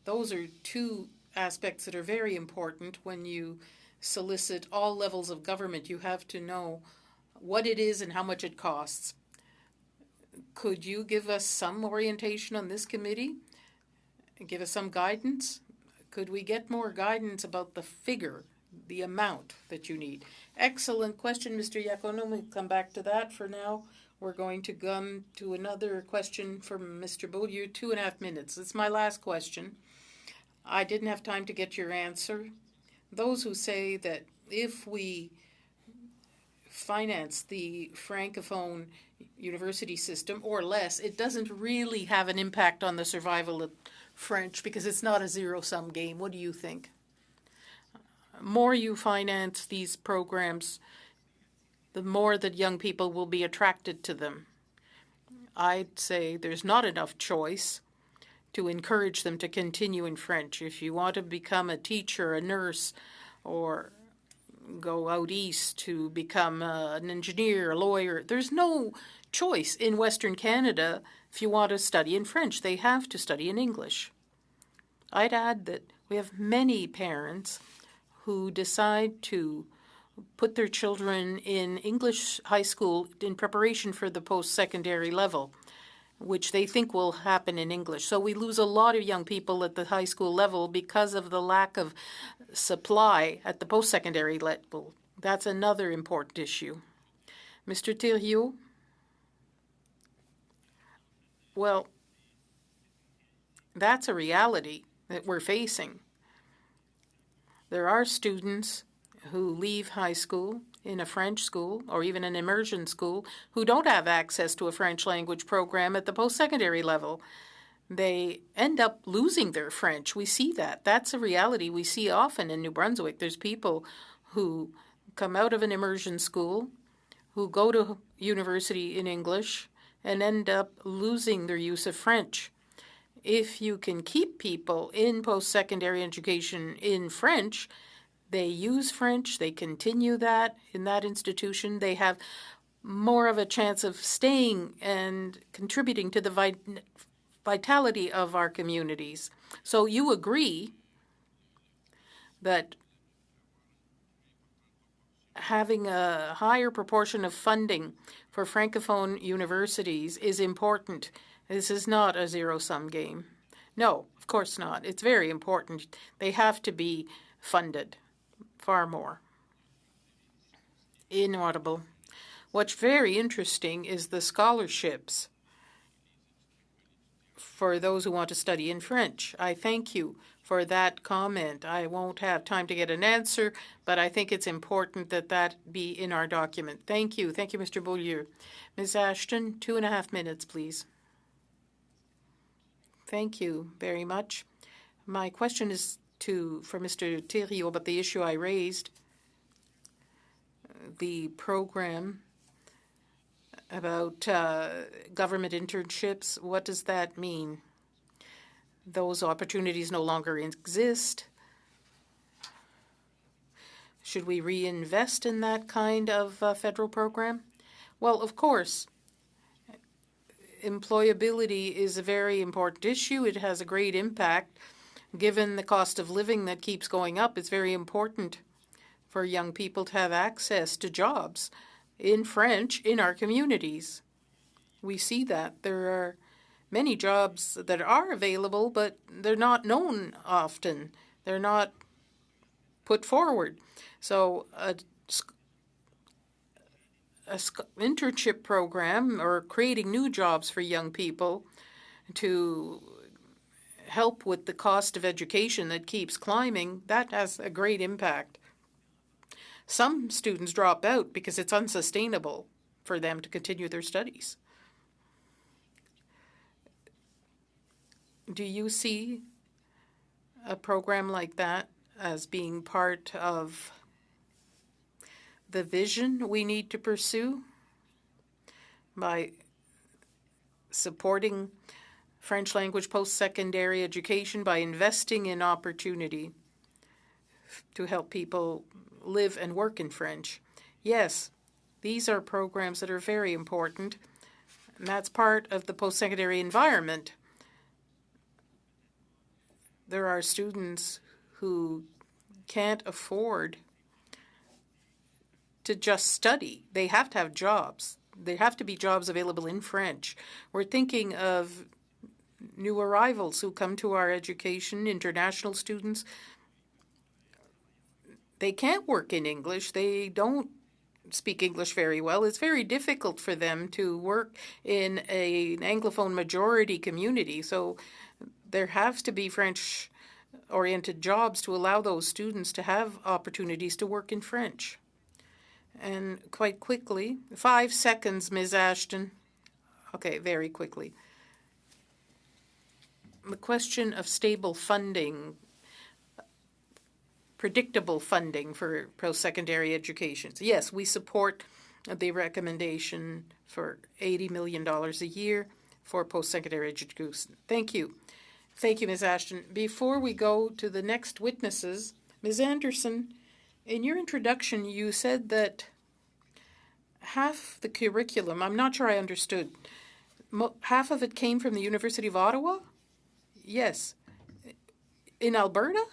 [SPEAKER 4] Those are 2 aspects that are very important when you solicit all levels of government. You have to know what it is and how much it costs. Could you give us some orientation on this committee? Give us some guidance? Could we get more guidance about the figure, the amount that you need? Excellent question, Mr. Iacono. We'll come back to that. For now, we're going to come to another question from Mr. Beaulieu, 2.5 minutes. It's my last question. I didn't have time to get your answer. Those who say that if we finance the Francophone university system or less, it doesn't really have an impact on the survival of French because it's not a zero-sum game. What do you think? More you finance these programs, the more that young people will be attracted to them. I'd say there's not enough choice to encourage them to continue in French. If you want to become a teacher, a nurse, or go out east to become an engineer, a lawyer, there's no choice in Western Canada if you want to study in French. They have to study in English. I'd add that We have many parents who decide to put their children in English high school in preparation for the post-secondary level, which they think will happen in English. So we lose a lot of young people at the high school level because of the lack of supply at the post-secondary level. That's another important issue. Mr. Thériault? Well, that's a reality that we're facing. There are students who leave high school in a French school or even an immersion school who don't have access to a French language program at the post-secondary level. They end up losing their French. We see that. That's a reality we see often in New Brunswick. There's people who come out of an immersion school, who go to university in English, and end up losing their use of French. If you can keep people in post-secondary education in French, they use French, they continue that in that institution, they have more of a chance of staying and contributing to the vitality of our communities. So you agree that having a higher proportion of funding for Francophone universities is important. This is not a zero-sum game. No, of course not. It's very important. They have to be funded far more. Inaudible. What's very interesting is the scholarships for those who want to study in French. I thank you for that comment. I won't have time to get an answer, but I think it's important that that be in our document. Thank you. Thank you, Mr. Beaulieu. Ms. Ashton, 2.5 minutes, please. Thank you very much. My question is for Mr. Thériault about the issue I raised, the program about government internships. What does that mean? Those opportunities no longer exist. Should we reinvest in that kind of federal program? Well, of course. Employability is a very important issue. It has a great impact. Given the cost of living that keeps going up, it's very important for young people to have access to jobs in French in our communities. We see that there are many jobs that are available, but they're not known often. They're not put forward. So a internship program or creating new jobs for young people to help with the cost of education that keeps climbing, that has a great impact. Some students drop out because it's unsustainable for them to continue their studies. Do you see a program like that as being part of the vision we need to pursue by supporting French language post-secondary education, by investing in opportunity to help people live and work in French? Yes, these are programs that are very important, and that's part of the post-secondary environment. There are students who can't afford to just study. They have to have jobs. There have to be jobs available in French. We're thinking of new arrivals who come to our education, international students. They can't work in English. They don't speak English very well. It's very difficult for them to work in an Anglophone majority community. So there has to be French-oriented jobs to allow those students to have opportunities to work in French. And quite quickly, 5 seconds, Ms. Ashton. Okay, very quickly. The question of stable funding, predictable funding for post-secondary education. Yes, we support the recommendation for $80 million a year for post-secondary education. Thank you. Thank you, Ms. Ashton. Before we go to the next witnesses, Ms. Anderson, in your introduction, you said that half the curriculum, I'm not sure I understood, half of it came from the University of Ottawa? Yes. In Alberta?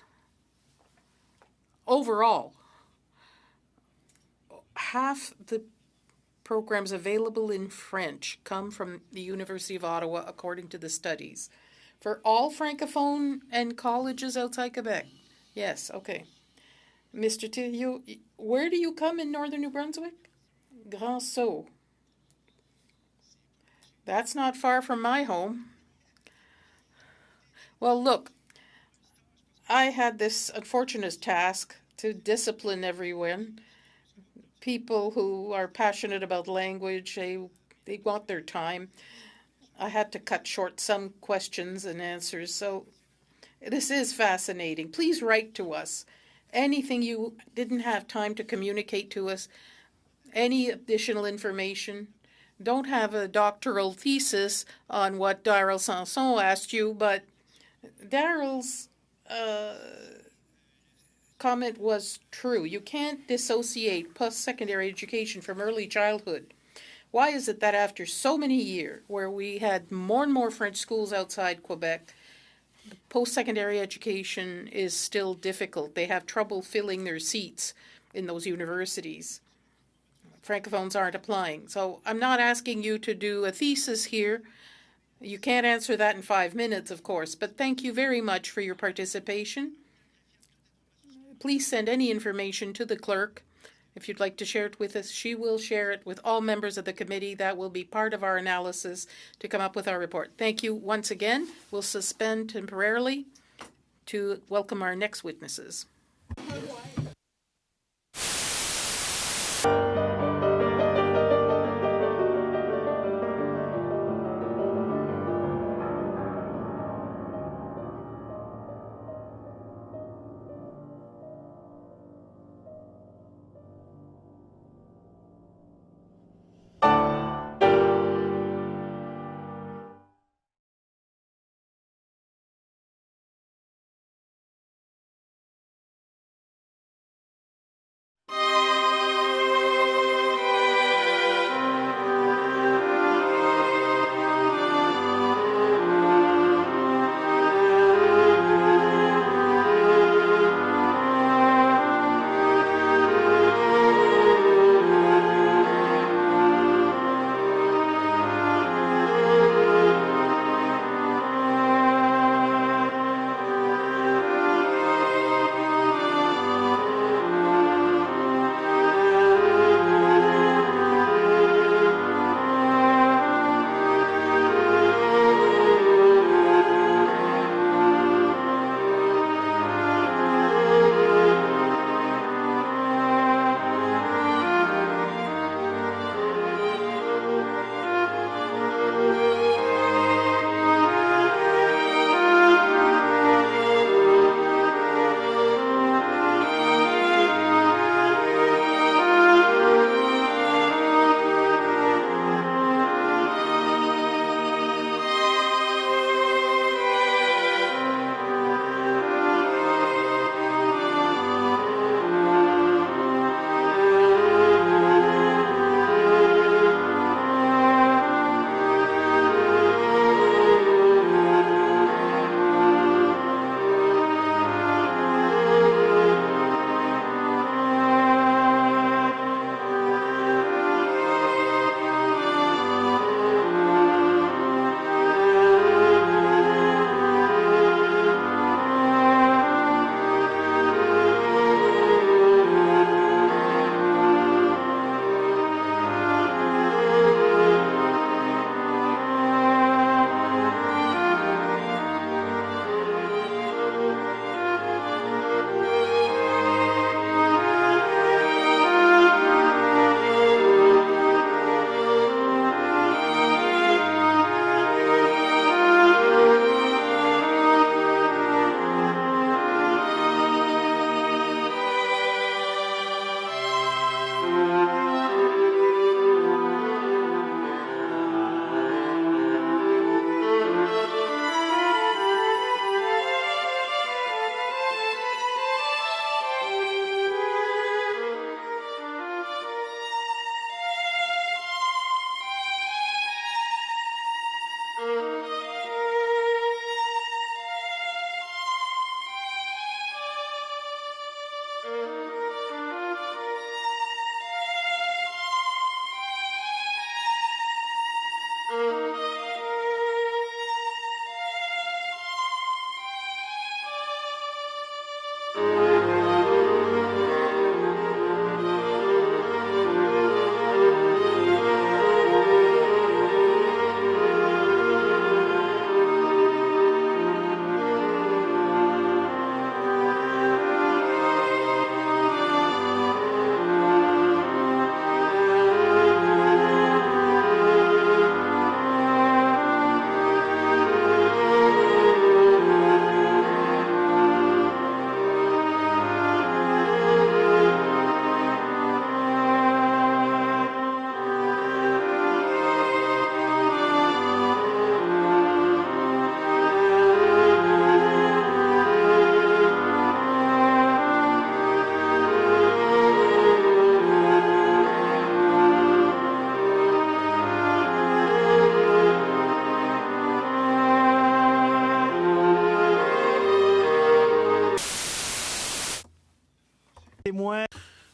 [SPEAKER 4] overall, half the programs available in French come from the University of Ottawa, according to the studies. For all Francophone and colleges outside Quebec? Yes, okay. Mr. Thériault, where do you come in northern New Brunswick? Grand Sault. That's not far from my home. Well, look, I had this unfortunate task to discipline everyone. People who are passionate about language, they want their time. I had to cut short some questions and answers, so this is fascinating. Please write to us. Anything you didn't have time to communicate to us, any additional information. Don't have a doctoral thesis on what Daryl Sanson asked you, but Daryl's comment was true. You can't dissociate post-secondary education from early childhood. Why is it that after so many years, where we had more and more French schools outside Quebec, post-secondary education is still difficult? They have trouble filling their seats in those universities. Francophones aren't applying. So I'm not asking you to do a thesis here. You can't answer that in 5 minutes, of course, but thank you very much for your participation. Please send any information to the clerk. If you'd like to share it with us, she will share it with all members of the committee. That will be part of our analysis to come up with our report. Thank you once again. We'll suspend temporarily to welcome our next witnesses.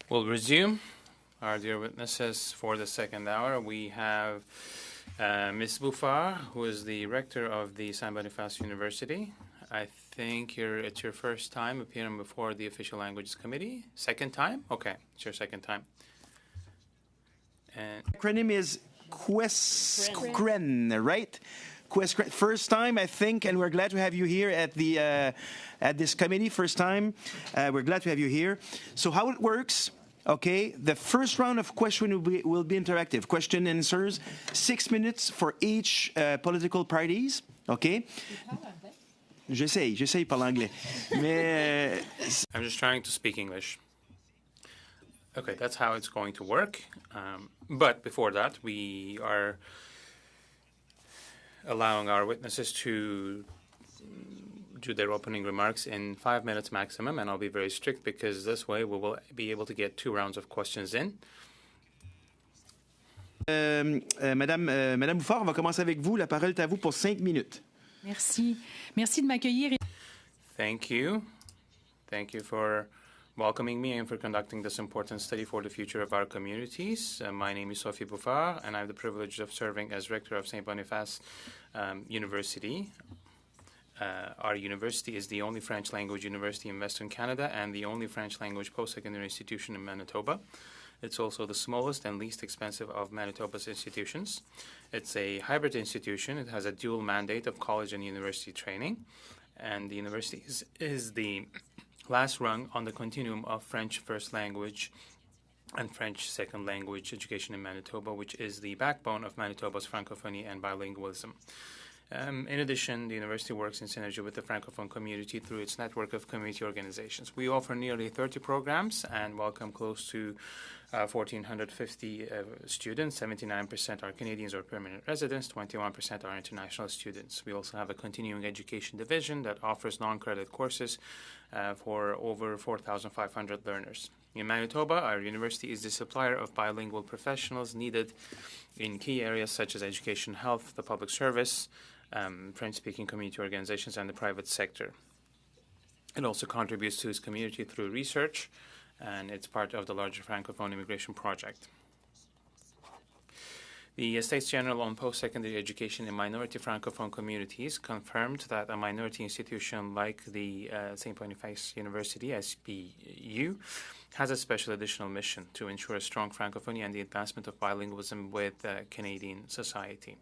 [SPEAKER 1] We'll resume our dear witnesses for the second hour. We have Ms. Bouffard, who is the rector of the Saint Boniface University. I think it's your first time appearing before the Official Languages Committee. Second time? Okay, it's your second time. And
[SPEAKER 2] Acronym is QUESCREN, right? QUESCREN. First time, I think, and we're glad to have you here at the at this committee. First time, we're glad to have you here. So how it works? Okay, the first round of question will be interactive. Question and answers, 6 minutes for each political parties. Okay. J'essaye de parler anglais. Mais,
[SPEAKER 1] I'm just trying to speak English. Okay, that's how it's going to work. But before that, we are allowing our witnesses to do their opening remarks in 5 minutes maximum, and I'll be very strict because this way we will be able to get 2 rounds of questions in.
[SPEAKER 2] Madame Bouffard, on va commencer avec vous. La parole est à vous pour 5 minutes.
[SPEAKER 5] Merci. Merci de m'accueillir.
[SPEAKER 1] Thank you. Thank you for welcoming me and for conducting this important study for the future of our communities. My name is Sophie Bouffard, and I have the privilege of serving as rector of Saint Boniface University. Our university is the only French language university in Western Canada and the only French language post-secondary institution in Manitoba. It's also the smallest and least expensive of Manitoba's institutions. It's a hybrid institution. It has a dual mandate of college and university training. And the university is the last rung on the continuum of French first language and French second language education in Manitoba, which is the backbone of Manitoba's francophonie and bilingualism. In addition, the university works in synergy with the Francophone community through its network of community organizations. We offer nearly 30 programs and welcome close to 1,450 students. 79% are Canadians or permanent residents, 21% are international students. We also have a continuing education division that offers non-credit courses for over 4,500 learners. In Manitoba, our university is the supplier of bilingual professionals needed in key areas such as education, health, the public service, French-speaking community organizations, and the private sector. It also contributes to its community through research, and it's part of the larger Francophone immigration project. The States General on Post-Secondary Education in Minority Francophone Communities confirmed that a minority institution like the St. Boniface University, SBU, has a special additional mission to ensure a strong Francophonie and the advancement of bilingualism with Canadian society.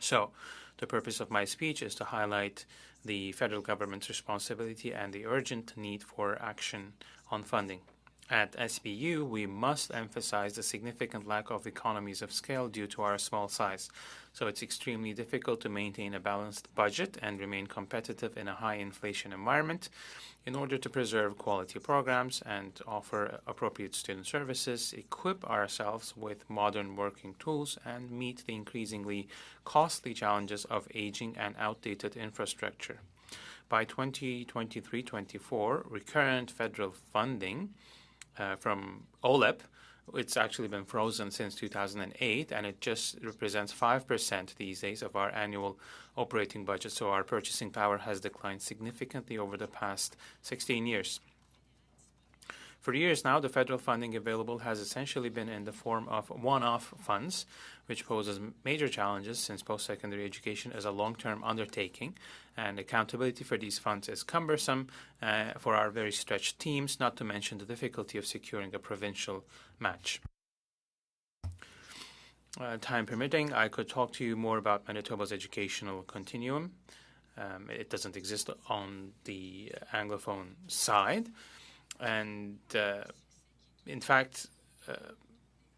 [SPEAKER 1] So, the purpose of my speech is to highlight the federal government's responsibility and the urgent need for action on funding. At SBU, we must emphasize the significant lack of economies of scale due to our small size. So it's extremely difficult to maintain a balanced budget and remain competitive in a high inflation environment. In order to preserve quality programs and offer appropriate student services, equip ourselves with modern working tools, and meet the increasingly costly challenges of aging and outdated infrastructure. By 2023-24, recurrent federal funding from OLEP, it's actually been frozen since 2008, and it just represents 5% these days of our annual operating budget. So our purchasing power has declined significantly over the past 16 years. For years now, the federal funding available has essentially been in the form of one-off funds, which poses major challenges since post-secondary education is a long-term undertaking, and accountability for these funds is cumbersome for our very stretched teams, not to mention the difficulty of securing a provincial match. Time permitting, I could talk to you more about Manitoba's educational continuum. It doesn't exist on the Anglophone side. And in fact,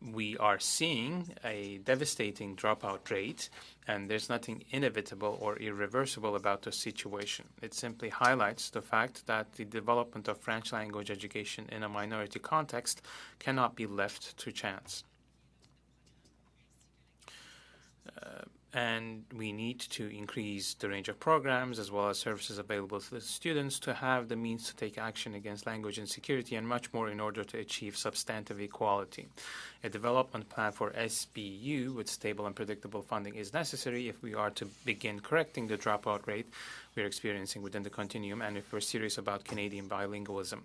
[SPEAKER 1] we are seeing a devastating dropout rate, and there's nothing inevitable or irreversible about the situation. It simply highlights the fact that the development of French language education in a minority context cannot be left to chance. And we need to increase the range of programs as well as services available to the students to have the means to take action against language insecurity and much more in order to achieve substantive equality. A development plan for SBU with stable and predictable funding is necessary if we are to begin correcting the dropout rate we're experiencing within the continuum and if we're serious about Canadian bilingualism.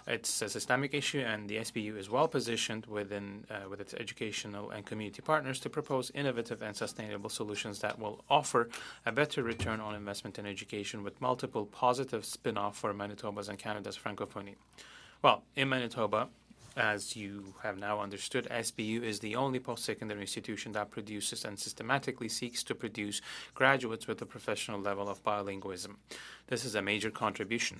[SPEAKER 1] It's a systemic issue, and the SBU is well positioned within with its educational and community partners to propose innovative and sustainable solutions that will offer a better return on investment in education with multiple positive spin-off for Manitoba's and Canada's francophonie. Well, in Manitoba, as you have now understood, SBU is the only post-secondary institution that produces and systematically seeks to produce graduates with a professional level of bilingualism. This is a major contribution.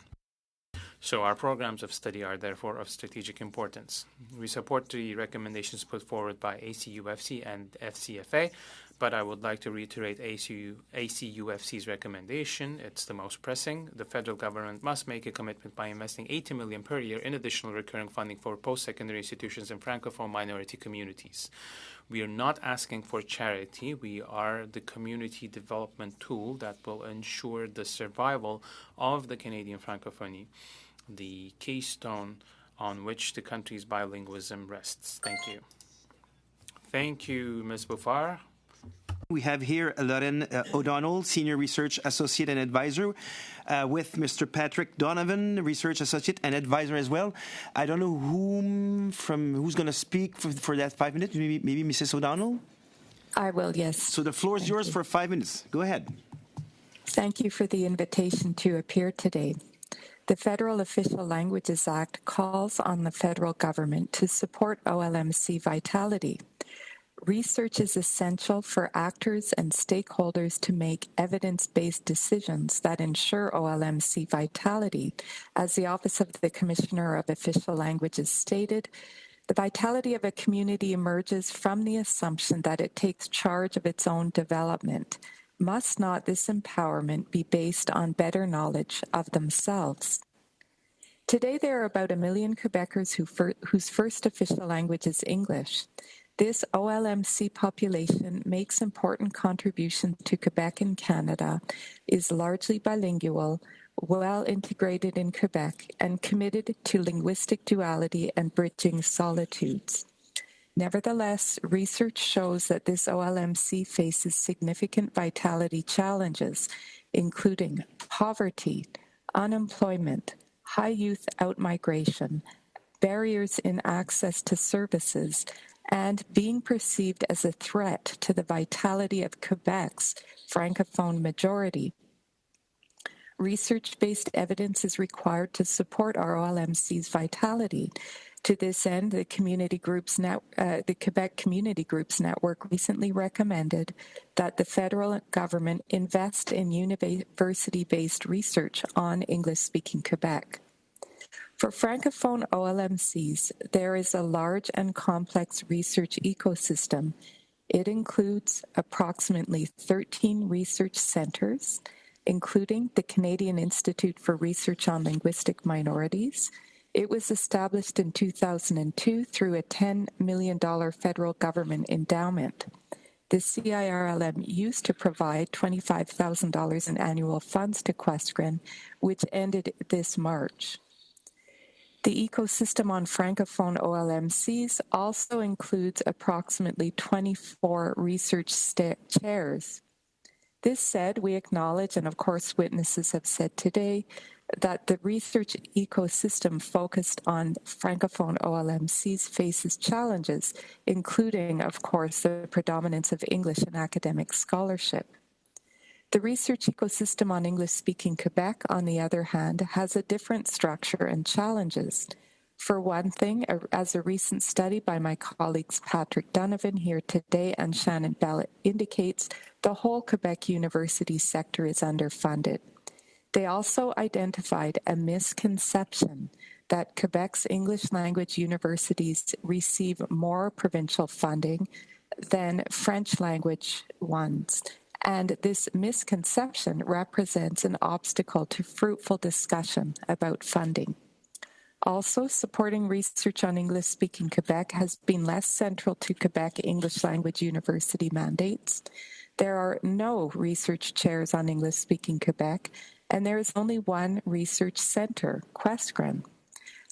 [SPEAKER 1] So our programs of study are therefore of strategic importance. We support the recommendations put forward by ACUFC and FCFA, but I would like to reiterate ACUFC's recommendation. It's the most pressing. The federal government must make a commitment by investing $80 million per year in additional recurring funding for post-secondary institutions in Francophone minority communities. We are not asking for charity. We are the community development tool that will ensure the survival of the Canadian Francophonie, the keystone on which the country's bilingualism rests. Thank you. Thank you, Ms. Buffar.
[SPEAKER 2] We have here Lauren O'Donnell, Senior Research Associate and Advisor, with Mr. Patrick Donovan, Research Associate and Advisor as well. I don't know who's going to speak for that 5 minutes. Maybe Mrs. O'Donnell?
[SPEAKER 6] I will, yes.
[SPEAKER 2] So the floor is yours for 5 minutes. Go ahead.
[SPEAKER 6] Thank you for the invitation to appear today. The Federal Official Languages Act calls on the federal government to support OLMC vitality. Research is essential for actors and stakeholders to make evidence-based decisions that ensure OLMC vitality. As the Office of the Commissioner of Official Languages stated, the vitality of a community emerges from the assumption that it takes charge of its own development. Must not this empowerment be based on better knowledge of themselves? Today, there are about 1 million Quebecers whose first official language is English. This OLMC population makes important contributions to Quebec and Canada, is largely bilingual, well integrated in Quebec, and committed to linguistic duality and bridging solitudes. Nevertheless, research shows that this OLMC faces significant vitality challenges, including poverty, unemployment, high youth outmigration, barriers in access to services, and being perceived as a threat to the vitality of Quebec's Francophone majority. Research-based evidence is required to support our OLMC's vitality. To this end, the Quebec Community Groups Network recently recommended that the federal government invest in university-based research on English-speaking Quebec. For Francophone OLMCs, there is a large and complex research ecosystem. It includes approximately 13 research centers, including the Canadian Institute for Research on Linguistic Minorities. It was established in 2002 through a $10 million federal government endowment. The CIRLM used to provide $25,000 in annual funds to Questgren, which ended this March. The ecosystem on Francophone OLMCs also includes approximately 24 research chairs. This said, we acknowledge, and of course witnesses have said today, that the research ecosystem focused on Francophone OLMCs faces challenges, including, of course, the predominance of English in academic scholarship. The research ecosystem on English-speaking Quebec, on the other hand, has a different structure and challenges. For one thing, as a recent study by my colleagues Patrick Donovan here today and Shannon Bell indicates, the whole Quebec university sector is underfunded. They also identified a misconception that Quebec's English language universities receive more provincial funding than French language ones. And this misconception represents an obstacle to fruitful discussion about funding. Also, supporting research on English-speaking Quebec has been less central to Quebec English language university mandates. There are no research chairs on English-speaking Quebec, and there is only one research center, Questgren.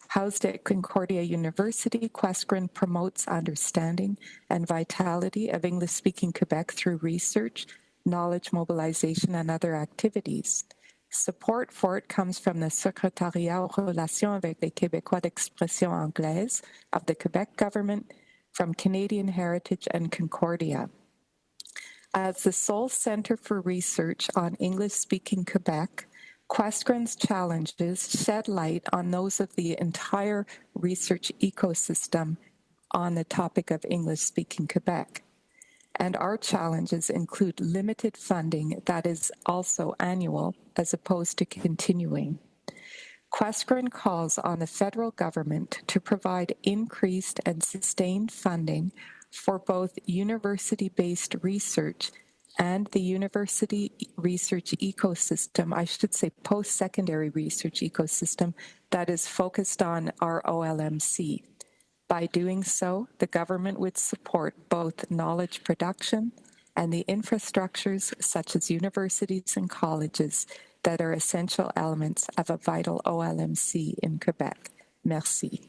[SPEAKER 6] Housed at Concordia University, Questgren promotes understanding and vitality of English-speaking Quebec through research, knowledge mobilization, and other activities. Support for it comes from the Secrétariat aux relations avec les Québécois d'expression anglaise of the Quebec government, from Canadian Heritage and Concordia. As the sole center for research on English-speaking Quebec, Questgren's challenges shed light on those of the entire research ecosystem on the topic of English-speaking Quebec. And our challenges include limited funding that is also annual as opposed to continuing. Questgren calls on the federal government to provide increased and sustained funding for both university-based research and the university research ecosystem, I should say post-secondary research ecosystem, that is focused on our OLMC. By doing so, the government would support both knowledge production and the infrastructures such as universities and colleges that are essential elements of a vital OLMC in Quebec. Merci.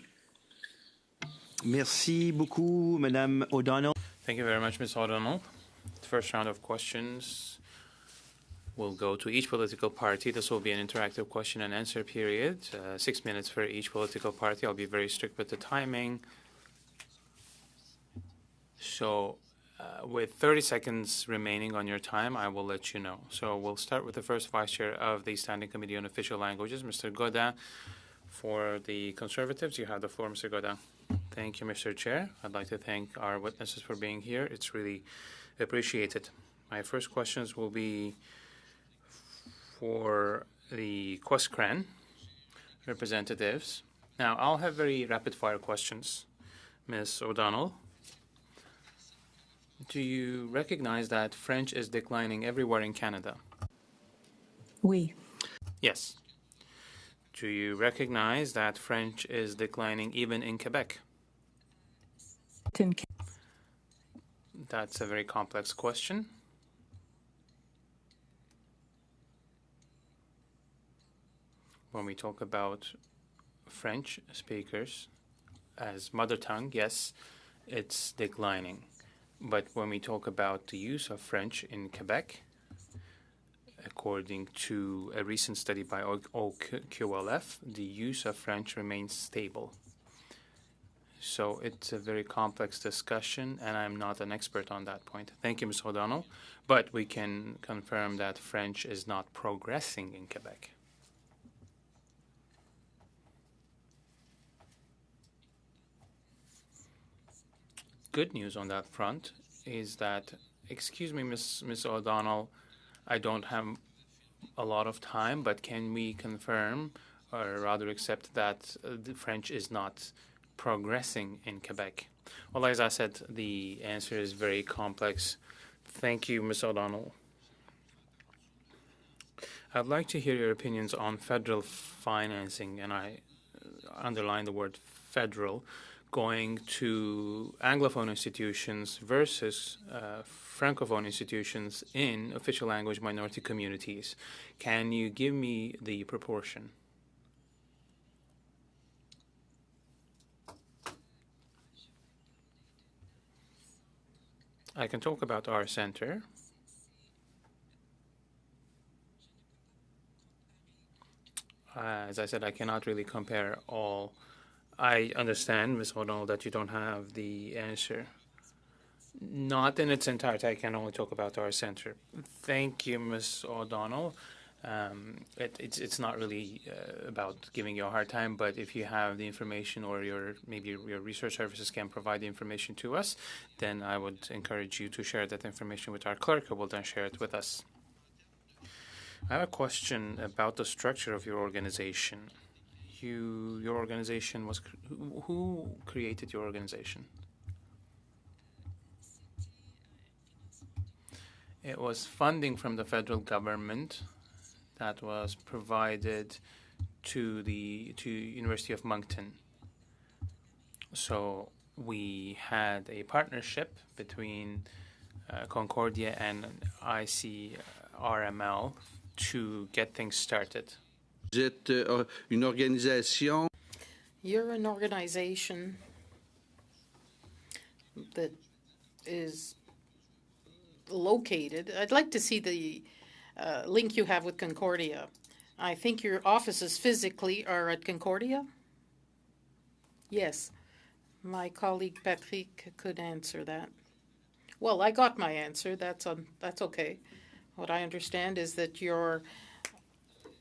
[SPEAKER 2] Merci beaucoup, Madame O'Donnell.
[SPEAKER 1] Thank you very much, Ms. O'Donnell. The first round of questions will go to each political party. This will be an interactive question and answer period, 6 minutes for each political party. I'll be very strict with the timing. So with 30 seconds remaining on your time, I will let you know. So we'll start with the first Vice Chair of the Standing Committee on Official Languages, Mr. Godin. For the Conservatives, you have the floor, Mr. Godin. Thank you, Mr. Chair. I'd like to thank our witnesses for being here. It's really appreciated. My first questions will be for the Questgren representatives. Now, I'll have very rapid-fire questions. Ms. O'Donnell, do you recognize that French is declining everywhere in Canada?
[SPEAKER 6] Oui.
[SPEAKER 1] Yes. Do you recognize that French is declining even in Quebec? That's a very complex question. When we talk about French speakers as mother tongue, yes, it's declining. But when we talk about the use of French in Quebec, according to a recent study by OQLF, the use of French remains stable. So it's a very complex discussion, and I'm not an expert on that point. Thank you, Ms. O'Donnell. But we can confirm that French is not progressing in Quebec. Good news on that front is that, excuse me, Ms. O'Donnell, I don't have a lot of time, but can we confirm, or rather accept, that the French is not progressing in Quebec? Well, as I said, the answer is very complex. Thank you, Ms. O'Donnell. I'd like to hear your opinions on federal financing, and I underline the word federal, going to Anglophone institutions versus Francophone institutions in official language minority communities. Can you give me the proportion? I can talk about our center. as I said, I cannot really compare all. I understand, Ms. O'Donnell, that you don't have the answer. Not in its entirety. I can only talk about our center. Thank you, Ms. O'Donnell. It's not really about giving you a hard time, but if you have the information or maybe your research services can provide the information to us, then I would encourage you to share that information with our clerk, who will then share it with us. I have a question about the structure of your organization. Your organization was, who created your organization? It was funding from the federal government that was provided to the University of Moncton. So we had a partnership between Concordia and ICRML to get things started.
[SPEAKER 3] Vous êtes une organisation.
[SPEAKER 4] You're an organization that is located. I'd like to see the link you have with Concordia. I think your offices physically are at Concordia? Yes. My colleague Patrick could answer that. Well, I got my answer. That's okay. What I understand is that your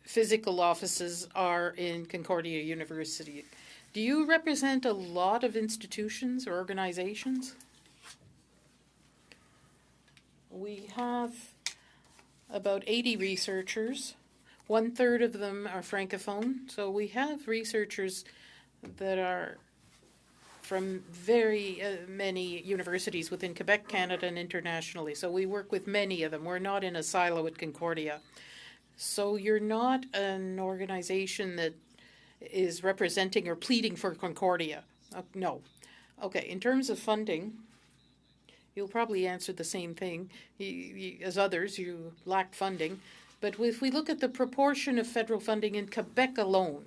[SPEAKER 4] physical offices are in Concordia University. Do you represent a lot of institutions or organizations? We have about 80 researchers. 1/3 of them are Francophone. So we have researchers that are from very many universities within Quebec, Canada, and internationally. So we work with many of them. We're not in a silo at Concordia. So you're not an organization that is representing or pleading for Concordia. No. Okay, in terms of funding, you'll probably answer the same thing as others. You lack funding. But if we look at the proportion of federal funding in Quebec alone,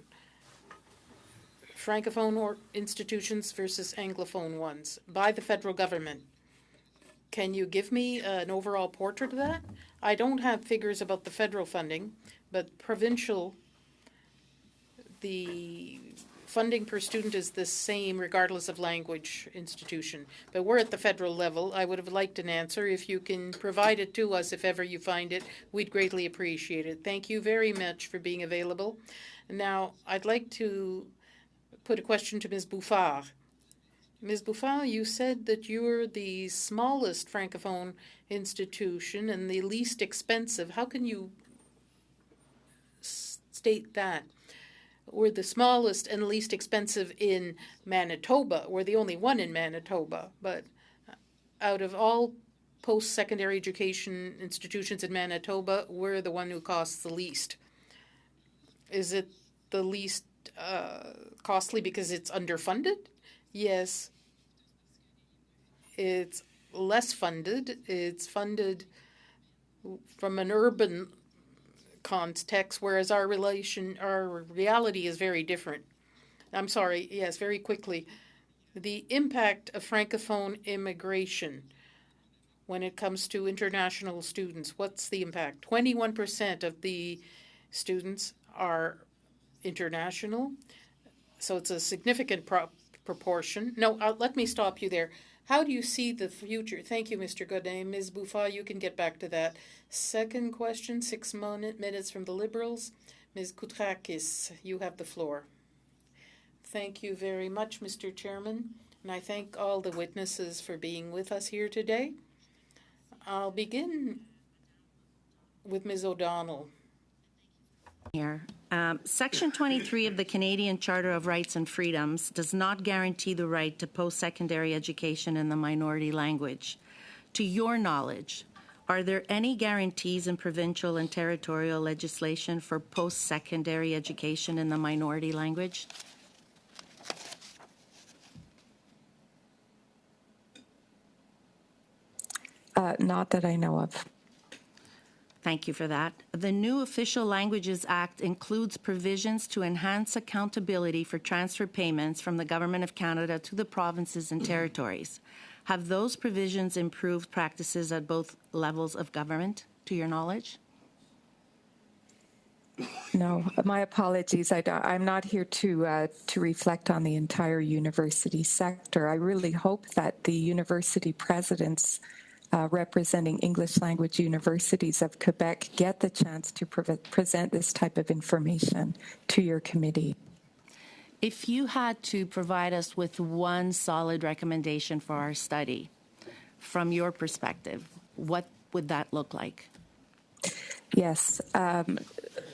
[SPEAKER 4] Francophone or institutions versus Anglophone ones by the federal government, can you give me an overall portrait of that? I don't have figures about the federal funding, but provincial, the funding per student is the same regardless of language institution. But we're at the federal level. I would have liked an answer. If you can provide it to us, if ever you find it, we'd greatly appreciate it. Thank you very much for being available. Now, I'd like to put a question to Ms. Bouffard. Ms. Bouffard, you said that you're the smallest Francophone institution and the least expensive. How can you state that? We're the smallest and least expensive in Manitoba. We're the only one in Manitoba. But out of all post-secondary education institutions in Manitoba, we're the one who costs the least. Is it the least costly because it's underfunded? Yes. It's less funded. It's funded from an urban context, whereas our reality is very different. I'm sorry, yes, very quickly. The impact of Francophone immigration when it comes to international students, what's the impact? 21% of the students are international, so it's a significant proportion. No, let me stop you there. How do you see the future? Thank you, Mr. Godin. Ms. Bouffard, you can get back to that. Second question, 6 minutes from the Liberals. Ms. Koutrakis, you have the floor. Thank you very much, Mr. Chairman, and I thank all the witnesses for being with us here today. I'll begin with Ms. O'Donnell.
[SPEAKER 7] Here. Section 23 of the Canadian Charter of Rights and Freedoms does not guarantee the right to post-secondary education in the minority language. To your knowledge, are there any guarantees in provincial and territorial legislation for post-secondary education in the minority language?
[SPEAKER 6] Not that I know of.
[SPEAKER 7] Thank you for that. The new Official Languages Act includes provisions to enhance accountability for transfer payments from the Government of Canada to the provinces and territories. Have those provisions improved practices at both levels of government, to your knowledge?
[SPEAKER 6] No, my apologies. I'm not here to reflect on the entire university sector. I really hope that the university presidents representing English language universities of Quebec get the chance to present this type of information to your committee.
[SPEAKER 7] If you had to provide us with one solid recommendation for our study, from your perspective, what would that look like?
[SPEAKER 6] Yes,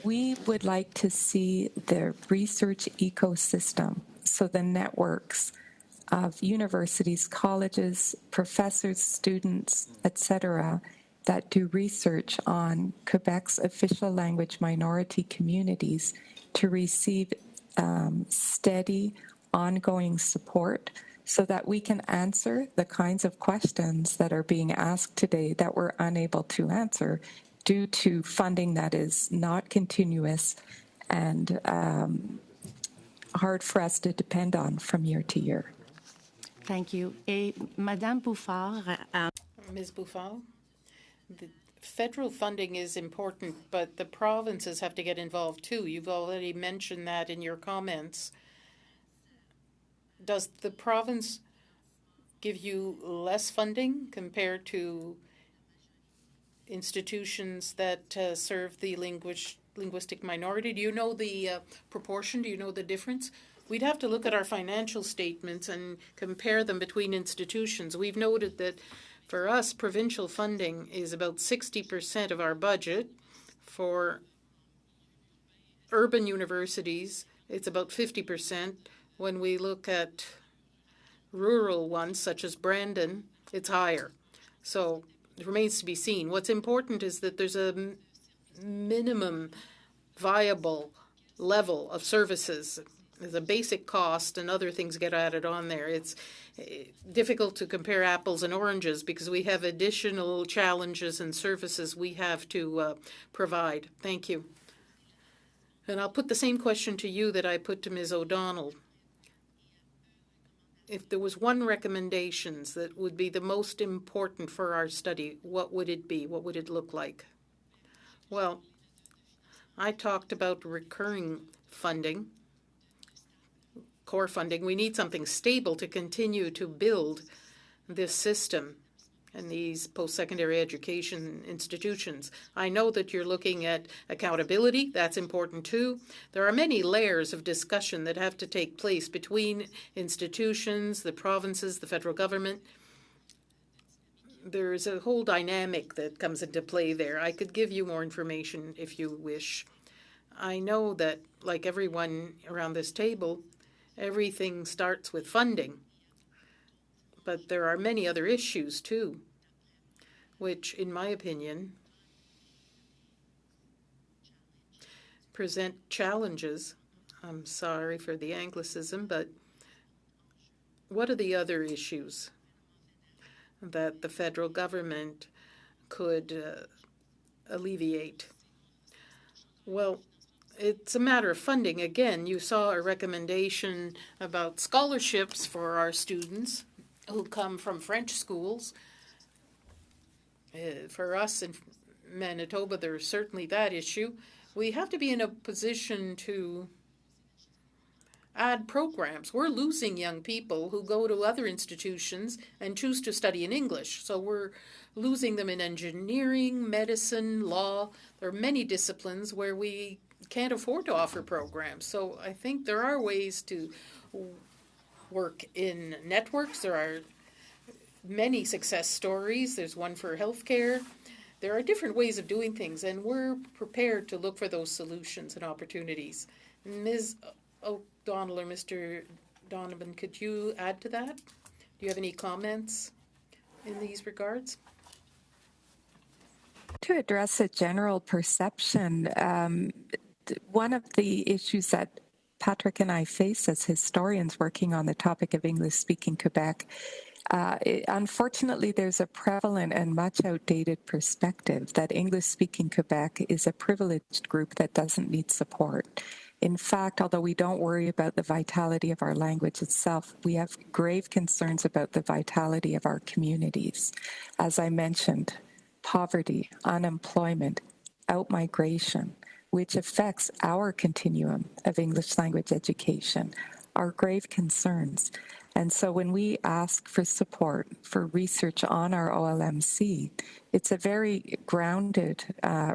[SPEAKER 6] we would like to see the research ecosystem, so the networks of universities, colleges, professors, students, etc., that do research on Quebec's official language minority communities to receive steady, ongoing support so that we can answer the kinds of questions that are being asked today that we're unable to answer due to funding that is not continuous and hard for us to depend on from year to year.
[SPEAKER 7] Thank you. Et Madame Bouffard,
[SPEAKER 4] Ms. Bouffal, the federal funding is important, but the provinces have to get involved too. You've already mentioned that in your comments. Does the province give you less funding compared to institutions that serve the linguistic minority? Do you know the proportion? Do you know the difference? We'd have to look at our financial statements and compare them between institutions. We've noted that for us, provincial funding is about 60% of our budget. For urban universities, it's about 50%. When we look at rural ones, such as Brandon, it's higher. So it remains to be seen. What's important is that there's a minimum viable level of services. There's a basic cost and other things get added on there. It's difficult to compare apples and oranges because we have additional challenges and services we have to provide. Thank you. And I'll put the same question to you that I put to Ms. O'Donnell. If there was one recommendation that would be the most important for our study, what would it be? What would it look like? Well, I talked about recurring funding, core funding. We need something stable to continue to build this system and these post-secondary education institutions. I know that you're looking at accountability. That's important too. There are many layers of discussion that have to take place between institutions, the provinces, the federal government. There's a whole dynamic that comes into play there. I could give you more information if you wish. I know that, like everyone around this table, everything starts with funding. But there are many other issues, too, which, in my opinion, present challenges. I'm sorry for the Anglicism, but what are the other issues that the federal government could alleviate? Well, it's a matter of funding. Again, you saw a recommendation about scholarships for our students who come from French schools. For us in Manitoba, there's certainly that issue. We have to be in a position to add programs. We're losing young people who go to other institutions and choose to study in English. So we're losing them in engineering, medicine, law. There are many disciplines where we can't afford to offer programs. So I think there are ways to work in networks. There are many success stories. There's one for healthcare. There are different ways of doing things, and we're prepared to look for those solutions and opportunities. Ms. O'Donnell or Mr. Donovan, could you add to that? Do you have any comments in these regards?
[SPEAKER 6] To address a general perception, one of the issues that Patrick and I face as historians working on the topic of English-speaking Quebec, unfortunately, there's a prevalent and much outdated perspective that English-speaking Quebec is a privileged group that doesn't need support. In fact, although we don't worry about the vitality of our language itself, we have grave concerns about the vitality of our communities. As I mentioned, poverty, unemployment, outmigration, which affects our continuum of English language education, are grave concerns. And so when we ask for support for research on our OLMC, it's a very grounded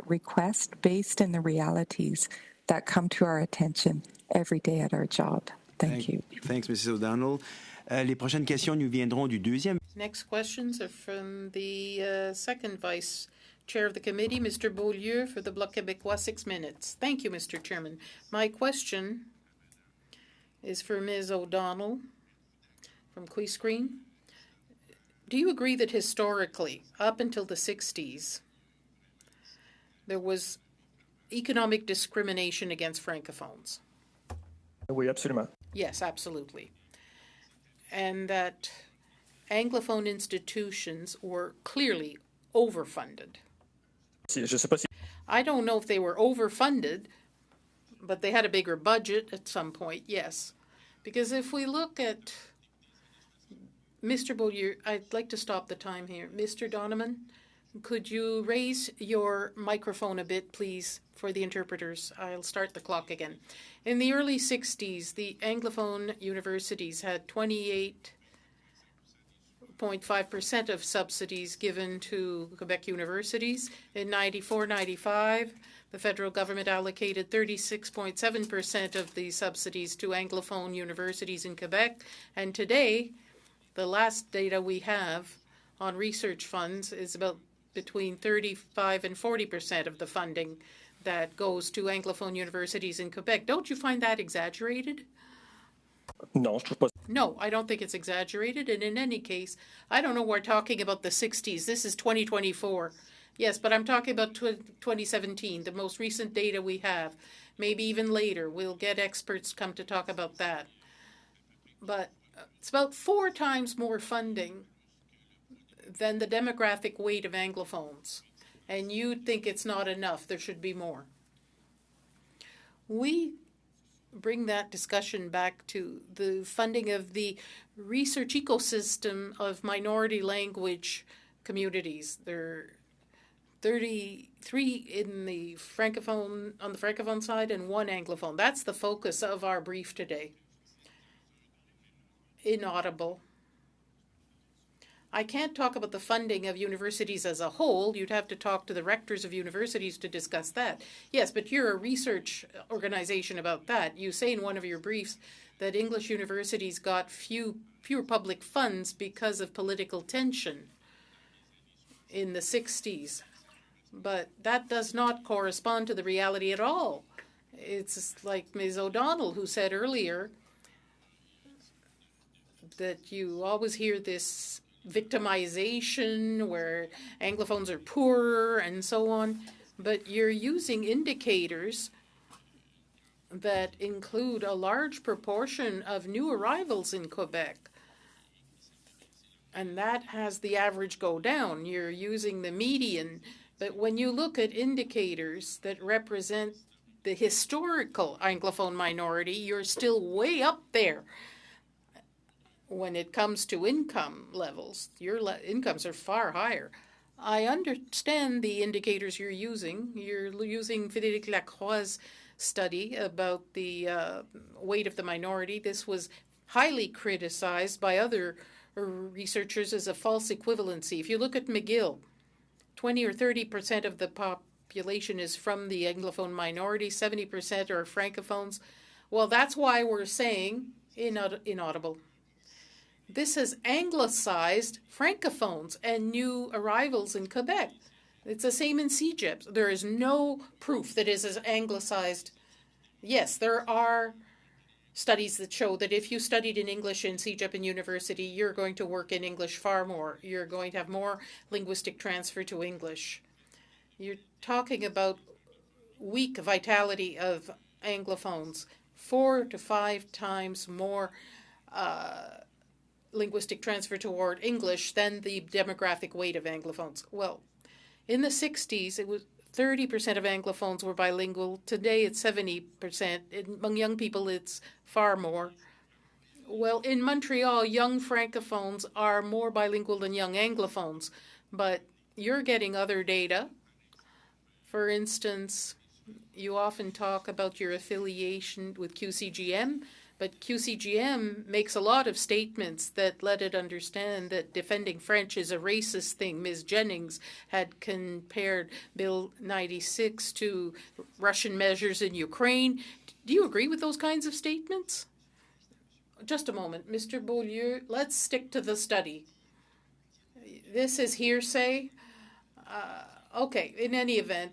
[SPEAKER 6] request based in the realities that come to our attention every day at our job. Thank you.
[SPEAKER 2] Thanks, Mrs. O'Donnell. Les prochaines questions nous viendront du deuxième.
[SPEAKER 4] Next questions are from the second vice chair of the committee, Mr. Beaulieu, for the Bloc Québécois, 6 minutes. Thank you, Mr. Chairman. My question is for Ms. O'Donnell from Queenscreen. Do you agree that historically, up until the 60s, there was economic discrimination against Francophones?
[SPEAKER 8] Oui, absolument.
[SPEAKER 4] Yes, absolutely. And that Anglophone institutions were clearly overfunded.
[SPEAKER 8] Je sais pas si
[SPEAKER 4] I don't know if they were overfunded, but they had a bigger budget at some point, yes. Because if we look at Mr. Beaulieu, I'd like to stop the time here. Mr. Donovan, could you raise your microphone a bit, please, for the interpreters? I'll start the clock again. In the early 60s, the Anglophone universities had 28.5% of subsidies given to Quebec universities. In 94-95, the federal government allocated 36.7% of the subsidies to Anglophone universities in Quebec. And today, the last data we have on research funds is about between 35 and 40% of the funding that goes to Anglophone universities in Quebec. Don't you find that exaggerated?
[SPEAKER 8] non, je trouve pas.
[SPEAKER 4] No, I don't think it's exaggerated. And in any case, I don't know, we're talking about the 60s. This is 2024. Yes, but I'm talking about 2017, the most recent data we have. Maybe even later. We'll get experts come to talk about that. But it's about 4 times more funding than the demographic weight of Anglophones. And you'd think it's not enough. There should be more. We bring that discussion back to the funding of the research ecosystem of minority language communities. There are 33 in the Francophone, on the Francophone side, and 1 Anglophone. That's the focus of our brief today. Inaudible. I can't talk about the funding of universities as a whole. You'd have to talk to the rectors of universities to discuss that. Yes, but you're a research organization about that. You say in one of your briefs that English universities got fewer public funds because of political tension in the 60s. But that does not correspond to the reality at all. It's like Ms. O'Donnell, who said earlier that you always hear this victimization where Anglophones are poorer and so on, but you're using indicators that include a large proportion of new arrivals in Quebec. And that has the average go down. You're using the median. But when you look at indicators that represent the historical Anglophone minority, you're still way up there. When it comes to income levels, your incomes are far higher. I understand the indicators you're using. You're using Frédéric Lacroix's study about the weight of the minority. This was highly criticized by other researchers as a false equivalency. If you look at McGill, 20 or 30% of the population is from the Anglophone minority, 70% are Francophones. Well, that's why we're saying inaudible. This has anglicized Francophones and new arrivals in Quebec. It's the same in CEGEP. There is no proof that it is anglicized. Yes, there are studies that show that if you studied in English in CEGEP in university, you're going to work in English far more. You're going to have more linguistic transfer to English. You're talking about weak vitality of Anglophones, 4 to 5 times more linguistic transfer toward English than the demographic weight of Anglophones. Well, in the 60s, it was 30% of Anglophones were bilingual. Today, it's 70%. Among young people, it's far more. Well, in Montreal, young Francophones are more bilingual than young Anglophones, but you're getting other data. For instance, You often talk about your affiliation with QCGM, but QCGM makes a lot of statements that let it understand that defending French is a racist thing. Ms. Jennings had compared Bill 96 to Russian measures in Ukraine. Do you agree with those kinds of statements? Just a moment. Mr. Beaulieu, let's stick to the study. This is hearsay. Okay, in any event,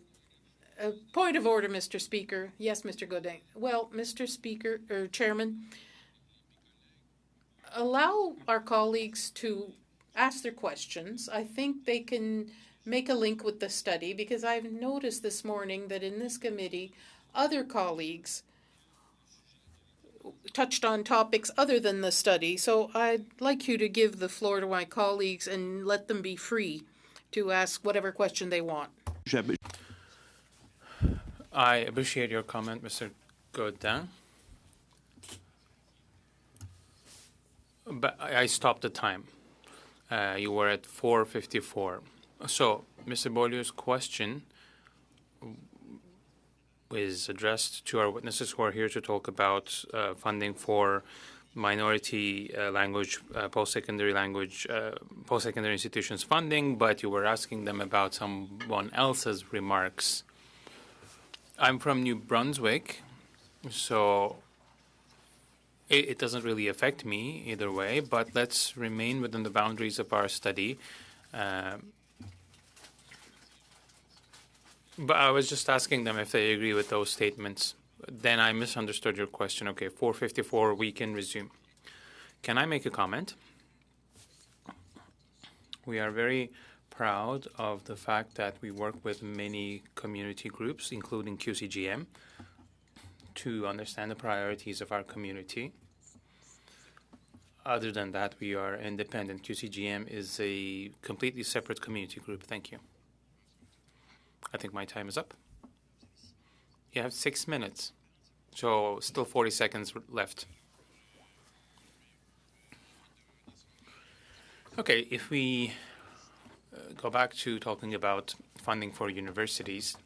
[SPEAKER 4] point of order, Mr. Speaker. Yes, Mr. Godin. Well, Mr. Speaker, or Chairman, allow our colleagues to ask their questions. I think they can make a link with the study, because I've noticed this morning that in this committee, other colleagues touched on topics other than the study. So I'd like you to give the floor to my colleagues and let them be free to ask whatever question they want.
[SPEAKER 1] I appreciate your comment, Mr. Godin. But I stopped the time. You were at 4:54. So, Mr. Beaulieu's question is addressed to our witnesses who are here to talk about funding for minority language, post-secondary language, post-secondary institutions funding, but you were asking them about someone else's remarks. I'm from New Brunswick, so it doesn't really affect me either way, but let's remain within the boundaries of our study. But I was just asking them if they agree with those statements. Then I misunderstood your question. Okay, 4:54, we can resume. Can I make a comment? We are very proud of the fact that we work with many community groups, including QCGM, to understand the priorities of our community. Other than that, we are independent. QCGM is a completely separate community group. Thank you. I think my time is up. You have 6 minutes, so still 40 seconds left. Okay, if we go back to talking about funding for universities,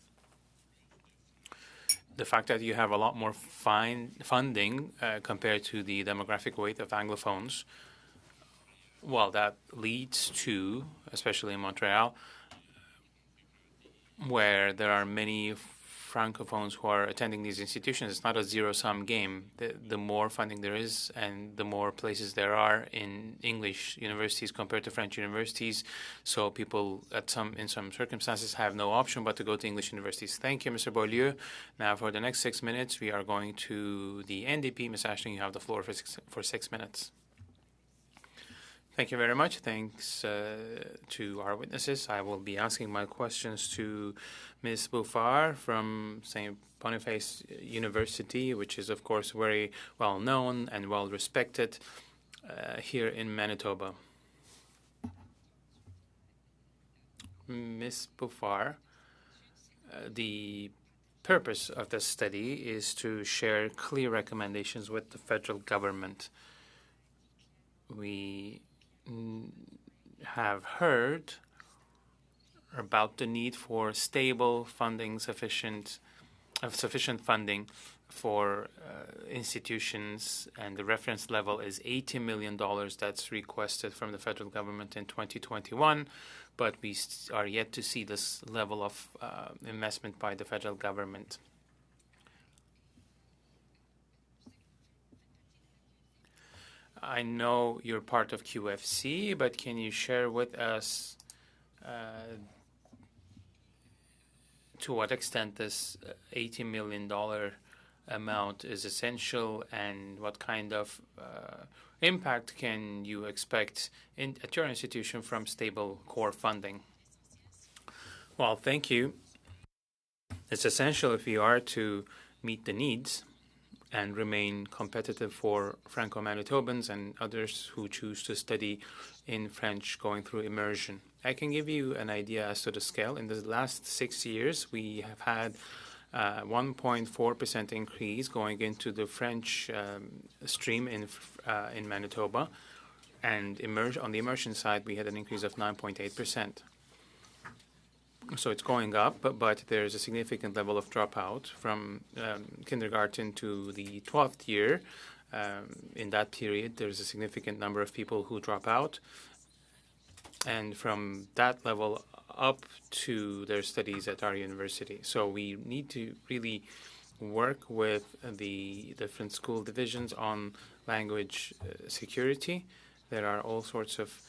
[SPEAKER 1] the fact that you have a lot more funding compared to the demographic weight of Anglophones, well, that leads to, especially in Montreal, where there are many Francophones who are attending these institutions. It's not a zero-sum game. The more funding there is and the more places there are in English universities compared to French universities, so people in some circumstances have no option but to go to English universities. Thank you, Mr. Beaulieu. Now, for the next 6 minutes, we are going to the NDP. Ms. Ashton, you have the floor for 6 minutes. Thank you very much. Thanks to our witnesses. I will be asking my questions to Ms. Bouffard from St. Boniface University, which is, of course, very well known and well respected here in Manitoba. Ms. Bouffard, the purpose of this study is to share clear recommendations with the federal government. We have heard about the need for stable funding, sufficient funding for institutions, and the reference level is $80 million that's requested from the federal government in 2021, but we are yet to see this level of investment by the federal government. I know you're part of QFC, but can you share with us to what extent this $80 million amount is essential, and what kind of impact can you expect at your institution from stable core funding? Well, thank you. It's essential if we are to meet the needs and remain competitive for Franco-Manitobans and others who choose to study in French going through immersion. I can give you an idea as to the scale. In the last 6 years, we have had 1.4% increase going into the French stream in Manitoba, and on the immersion side, we had an increase of 9.8%. So it's going up, but there's a significant level of dropout from kindergarten to the 12th year. In that period, there's a significant number of people who drop out. And from that level up to their studies at our university. So we need to really work with the different school divisions on language security. There are all sorts of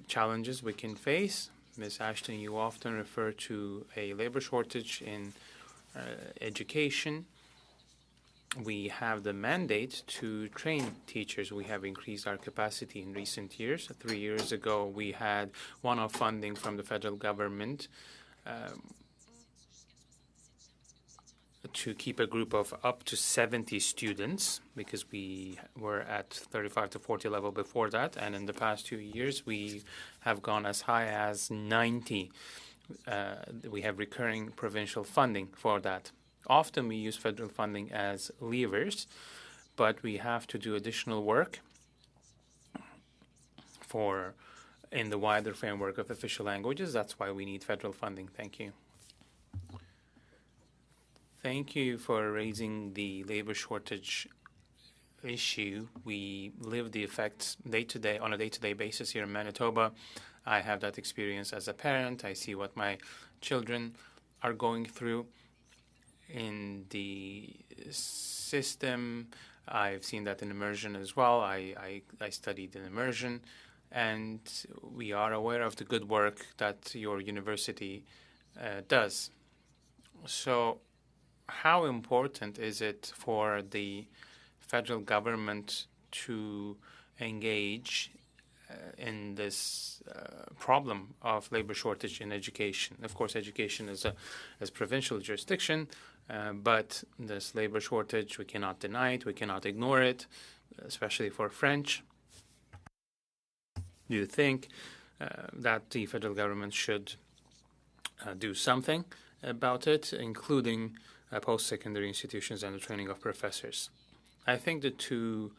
[SPEAKER 1] challenges we can face. Ms. Ashton, you often refer to a labor shortage in education. We have the mandate to train teachers. We have increased our capacity in recent years. 3 years ago, we had one-off funding from the federal government to keep a group of up to 70 students, because we were at 35 to 40 level before that. And in the past 2 years, we have gone as high as 90. We have recurring provincial funding for that. Often we use federal funding as levers, but we have to do additional work in the wider framework of official languages. That's why we need federal funding. Thank you. Thank you for raising the labor shortage issue. We live the effects day-to-day, on a day-to-day basis here in Manitoba. I have that experience as a parent. I see what my children are going through in the system. I've seen that in immersion as well. I studied in immersion, and we are aware of the good work that your university does. So how important is it for the federal government to engage in this problem of labor shortage in education? Of course, education is a provincial jurisdiction, but this labor shortage, we cannot deny it, we cannot ignore it, especially for French. Do you think that the federal government should do something about it, including post-secondary institutions and the training of professors? I think the two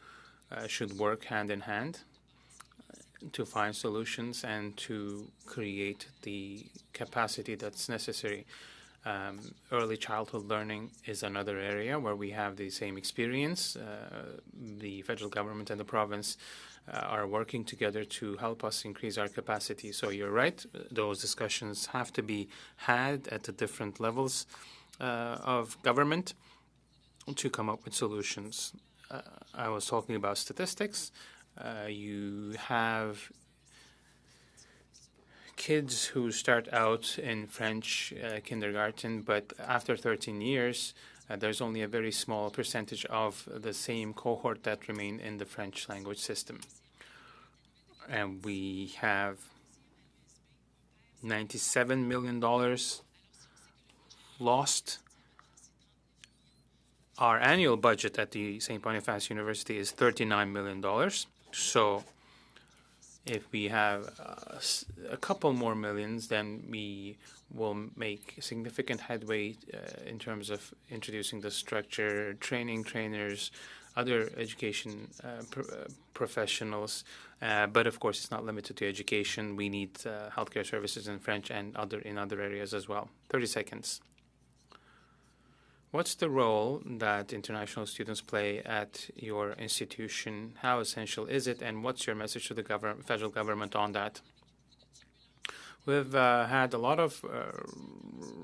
[SPEAKER 1] should work hand in hand to find solutions and to create the capacity that's necessary. Early childhood learning is another area where we have the same experience. The federal government and the province are working together to help us increase our capacity. So you're right, those discussions have to be had at the different levels of government to come up with solutions. I was talking about statistics. You have kids who start out in French kindergarten, but after 13 years, there's only a very small percentage of the same cohort that remain in the French language system. And we have $97 million lost. Our annual budget at the St. Boniface University is $39 million. So if we have a couple more millions, then we will make significant headway in terms of introducing the structure, training trainers, other education professionals. But of course, it's not limited to education. We need healthcare services in French and in other areas as well. 30 seconds. What's the role that international students play at your institution? How essential is it? And what's your message to the federal government on that? We've had a lot of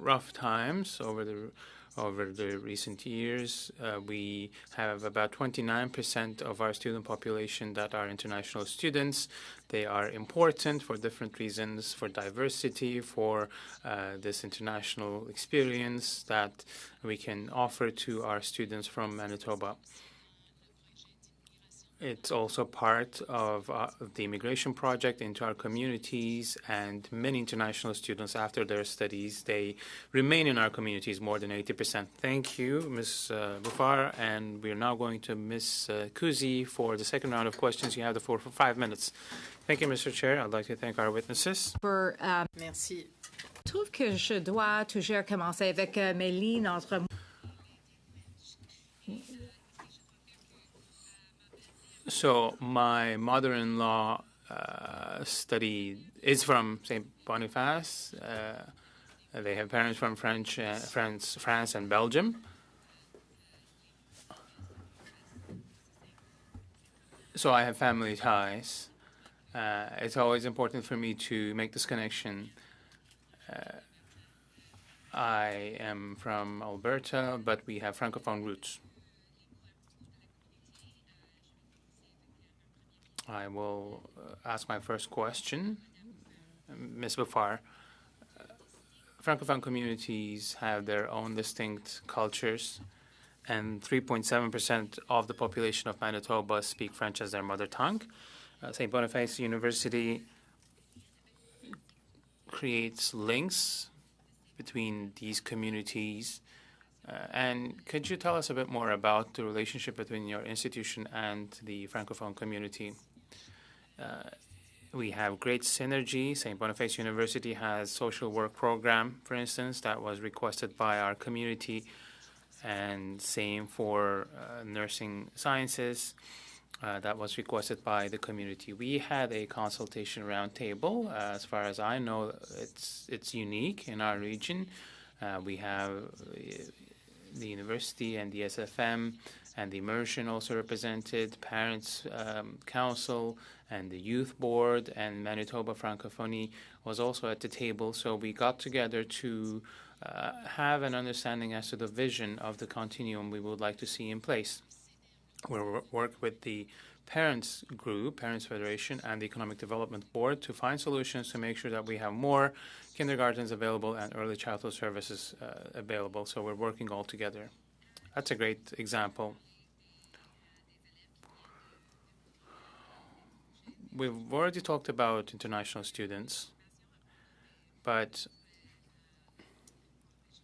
[SPEAKER 1] rough times over the recent years. We have about 29% of our student population that are international students. They are important for different reasons, for diversity, for this international experience that we can offer to our students from Manitoba. It's also part of the immigration project into our communities, and many international students, after their studies, they remain in our communities more than 80%. Thank you, Ms. Bouffard, and we are now going to Ms. Kuzi for the second round of questions. You have the floor for 5 minutes. Thank you, Mr. Chair. I'd like to thank our witnesses.
[SPEAKER 4] Merci.
[SPEAKER 5] Je trouve que je dois toujours commencer avec Mélie, notre...
[SPEAKER 1] So my mother-in-law is from St. Boniface, They have parents from France, and Belgium. So I have family ties. It's always important for me to make this connection. I am from Alberta, but we have Francophone roots. I will ask my first question. Ms. Bafar, Francophone communities have their own distinct cultures, and 3.7% of the population of Manitoba speak French as their mother tongue. St. Boniface University creates links between these communities. And could you tell us a bit more about the relationship between your institution and the Francophone community? We have great synergy. St. Boniface University has social work program, for instance, that was requested by our community, and same for nursing sciences. That was requested by the community. We had a consultation roundtable. As far as I know, it's unique in our region. We have the university and the SFM and the immersion also represented, Parents Council and the Youth Board, and Manitoba Francophonie was also at the table. So we got together to have an understanding as to the vision of the continuum we would like to see in place. We'll work with the Parents Group, Parents Federation, and the Economic Development Board to find solutions to make sure that we have more kindergartens available and early childhood services available. So we're working all together. That's a great example. We've already talked about international students, but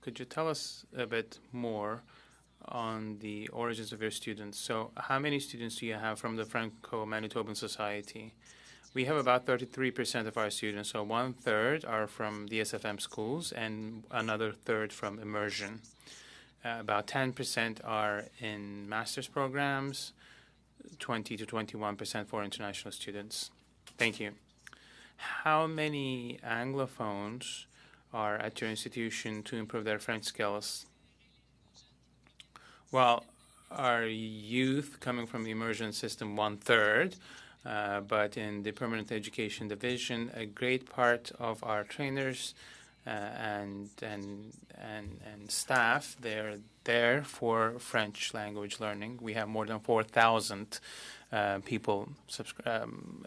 [SPEAKER 1] could you tell us a bit more on the origins of your students? So how many students do you have from the Franco-Manitoban Society? We have about 33% of our students, so 1/3 are from the SFM schools and another third from immersion. About 10% are in master's programs, 20 to 21% for international students. Thank you. How many Anglophones are at your institution to improve their French skills? Well, our youth coming from the immersion system, 1/3, but in the permanent education division, a great part of our trainers and staff, they're there for French language learning. We have more than 4,000 people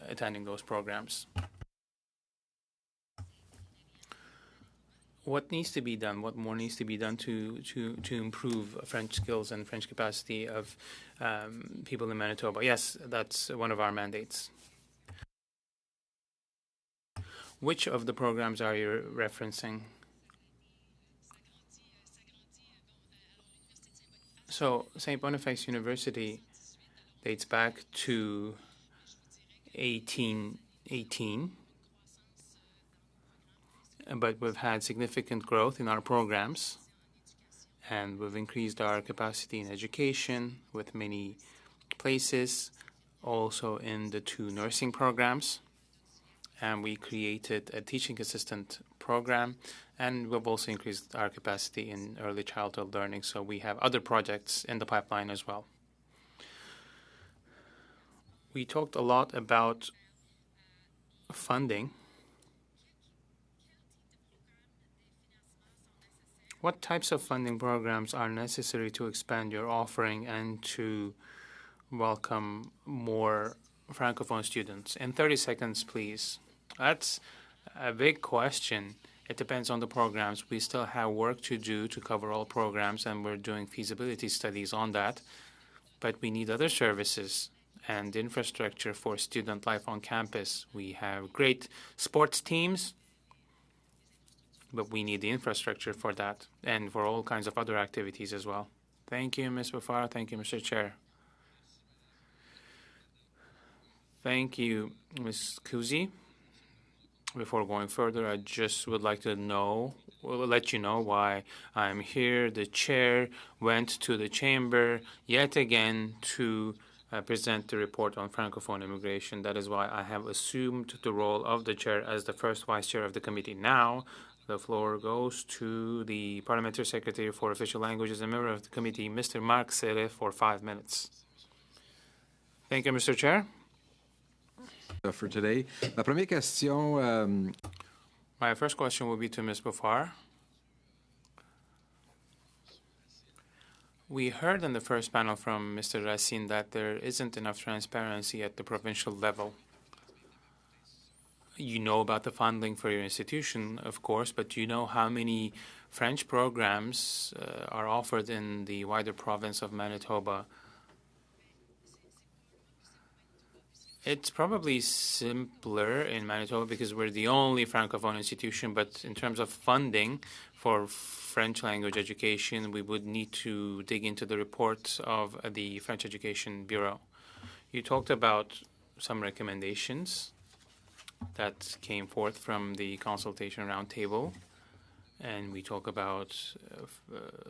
[SPEAKER 1] attending those programs. What needs to be done? What more needs to be done to improve French skills and French capacity of people in Manitoba? Yes, that's one of our mandates. Which of the programs are you referencing? So St. Boniface University dates back to 1818, but we've had significant growth in our programs, and we've increased our capacity in education with many places, also in the 2 nursing programs. And we created a teaching assistant program, and we've also increased our capacity in early childhood learning. So we have other projects in the pipeline as well. We talked a lot about funding. What types of funding programs are necessary to expand your offering and to welcome more Francophone students? In 30 seconds, please. That's a big question. It depends on the programs. We still have work to do to cover all programs, and we're doing feasibility studies on that. But we need other services and infrastructure for student life on campus. We have great sports teams, but we need the infrastructure for that and for all kinds of other activities as well. Thank you, Ms. Bafar. Thank you, Mr. Chair. Thank you, Ms. Kuzi. Before going further, I just would like to let you know why I'm here. The chair went to the chamber yet again to present the report on Francophone immigration. That is why I have assumed the role of the chair as the first vice chair of the committee. Now, The floor goes to the Parliamentary Secretary for Official Languages and member of the committee, Mr. Marc Serret, for 5 minutes. Thank you, Mr. Chair.
[SPEAKER 9] For today. La première question.
[SPEAKER 1] My first question will be to Ms. Beaufort. We heard in the first panel from Mr. Racine that there isn't enough transparency at the provincial level. You know about the funding for your institution, of course, but do you know how many French programs are offered in the wider province of Manitoba? It's probably simpler in Manitoba because we're the only Francophone institution, but in terms of funding for French language education, we would need to dig into the reports of the French Education Bureau. You talked about some recommendations that came forth from the consultation roundtable, and we talk about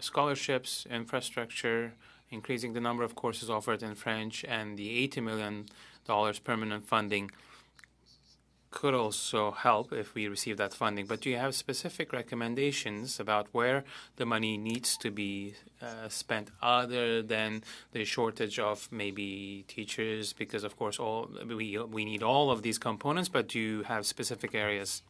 [SPEAKER 1] scholarships, infrastructure, increasing the number of courses offered in French, and the $80 million permanent funding could also help if we receive that funding. But do you have specific recommendations about where the money needs to be spent other than the shortage of maybe teachers? Because, of course, we need all of these components, but do you have specific areas?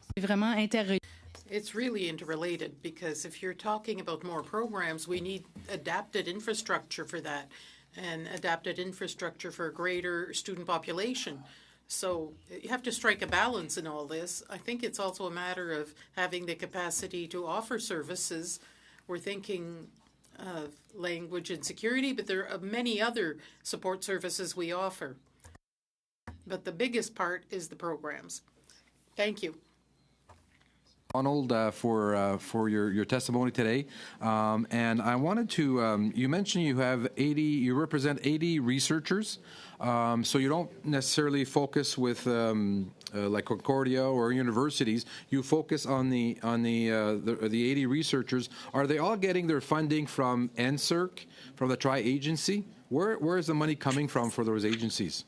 [SPEAKER 4] It's really interrelated because if you're talking about more programs, we need adapted infrastructure for that and adapted infrastructure for a greater student population. So you have to strike a balance in all this. I think it's also a matter of having the capacity to offer services. We're thinking of language and security, but there are many other support services we offer. But the biggest part is the programs. Thank you.
[SPEAKER 9] Donald, for your testimony today, and I wanted to. You mentioned you have 80. You represent 80 researchers, so you don't necessarily focus with like Concordia or universities. You focus on the 80 researchers. Are they all getting their funding from NSERC, from the tri-agency? Where is the money coming from for those agencies?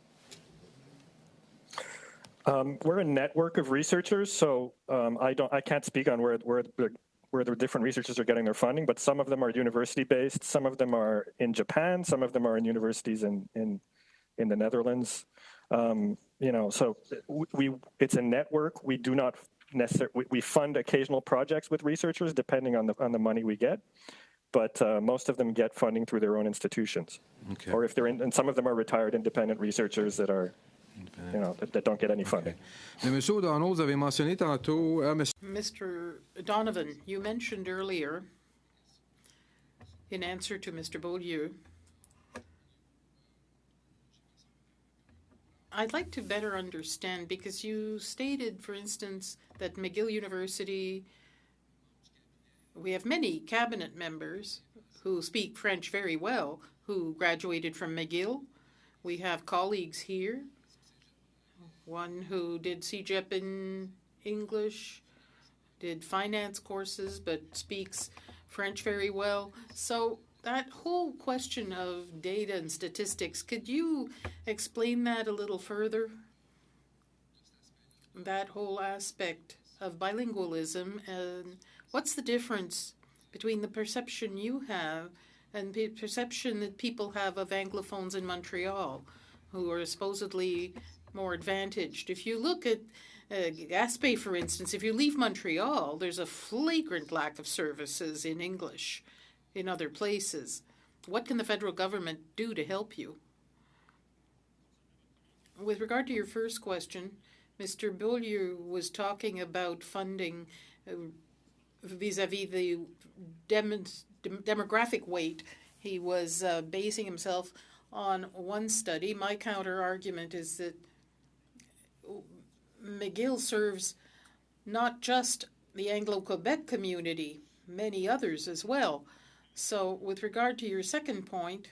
[SPEAKER 8] We're a network of researchers, so I can't speak on where the different researchers are getting their funding, but some of them are university-based, some of them are in Japan, some of them are in universities in the Netherlands. So it's a network. We do not necessarily we fund occasional projects with researchers depending on the money we get, but most of them get funding through their own institutions,
[SPEAKER 9] okay.
[SPEAKER 8] Or if they're and some of them are retired independent researchers that are. That don't get any funding.
[SPEAKER 9] Okay. Monsieur O'Donnell, vous avez mentionné tantôt,
[SPEAKER 4] Mr. Donovan, you mentioned earlier, in answer to Mr. Beaulieu, I'd like to better understand, because you stated, for instance, that McGill University, we have many cabinet members who speak French very well, who graduated from McGill. We have colleagues here. One who did CEGEP in English, did finance courses, but speaks French very well. So that whole question of data and statistics, could you explain that a little further? That whole aspect of bilingualism, and what's the difference between the perception you have and the perception that people have of Anglophones in Montreal, who are supposedly more advantaged? If you look at Gaspé, for instance, if you leave Montreal, there's a flagrant lack of services in English in other places. What can the federal government do to help you? With regard to your first question, Mr. Beaulieu was talking about funding vis-à-vis the demographic weight. He was basing himself on one study. My counter-argument is that McGill serves not just the Anglo-Quebec community, many others as well. So with regard to your second point,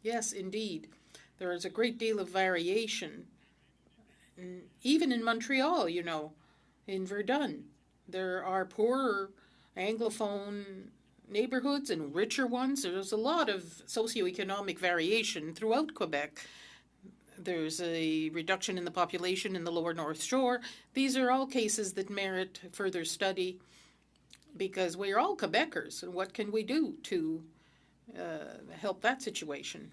[SPEAKER 4] yes, indeed, there is a great deal of variation. Even in Montreal, in Verdun, there are poorer Anglophone neighborhoods and richer ones. There's a lot of socioeconomic variation throughout Quebec. There's a reduction in the population in the lower North Shore. These are all cases that merit further study. because we're all Quebecers, and what can we do to help that situation?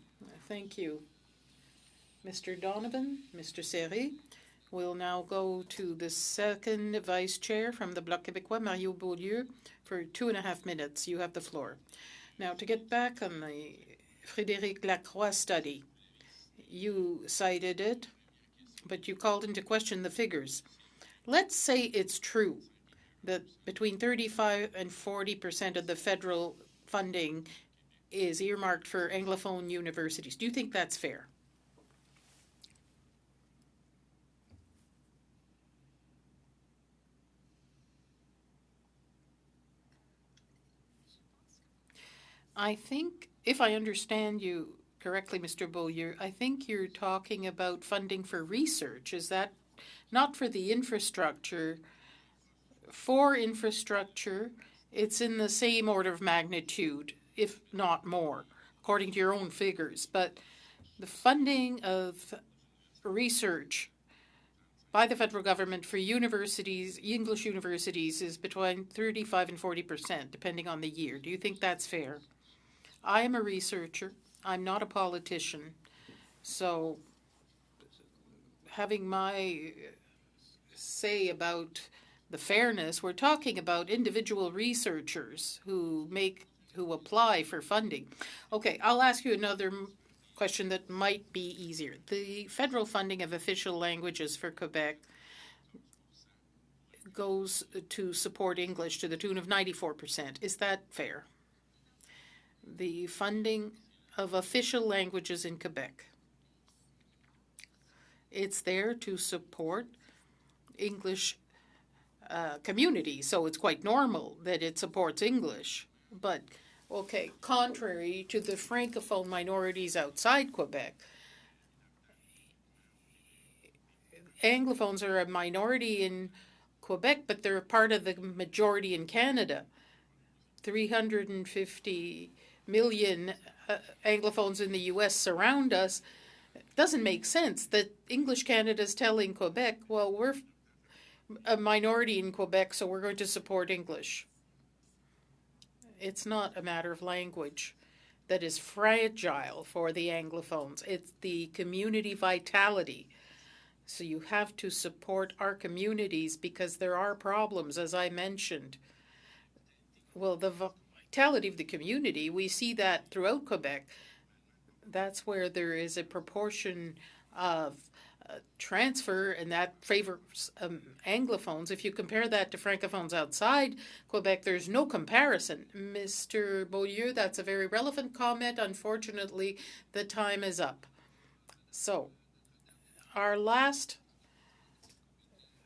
[SPEAKER 4] Thank you. Mr. Donovan, Mr. Serré. We'll now go to the second vice chair from the Bloc Québécois, Mario Beaulieu, for 2.5 minutes. You have the floor. Now, to get back on the Frédéric Lacroix study, you cited it, but you called into question the figures. Let's say it's true that between 35 and 40% of the federal funding is earmarked for Anglophone universities. Do you think that's fair? I think, if I understand you correctly, Mr. Beaulieu, I think you're talking about funding for research. Is that not for the infrastructure? For infrastructure, it's in the same order of magnitude, if not more, according to your own figures. But the funding of research by the federal government for universities, English universities, is between 35 and 40%, depending on the year. Do you think that's fair? I am a researcher. I'm not a politician. So having my say about the fairness, we're talking about individual researchers who apply for funding. Okay, I'll ask you another question that might be easier. The federal funding of official languages for Quebec goes to support English to the tune of 94%. Is that fair? The funding of official languages in Quebec, it's there to support English community, so it's quite normal that it supports English. But, okay, contrary to the francophone minorities outside Quebec, Anglophones are a minority in Quebec, but they're a part of the majority in Canada. 350 million Anglophones in the U.S. surround us. It doesn't make sense that English Canada is telling Quebec, well, we're a minority in Quebec, so we're going to support English. It's not a matter of language that is fragile for the Anglophones. It's the community vitality. So you have to support our communities because there are problems, as I mentioned. Well, the vitality of the community, we see that throughout Quebec. That's where there is a proportion of transfer, and that favors Anglophones. If you compare that to Francophones outside Quebec, there's no comparison. Mr. Beaulieu, that's a very relevant comment. Unfortunately, the time is up. So, our last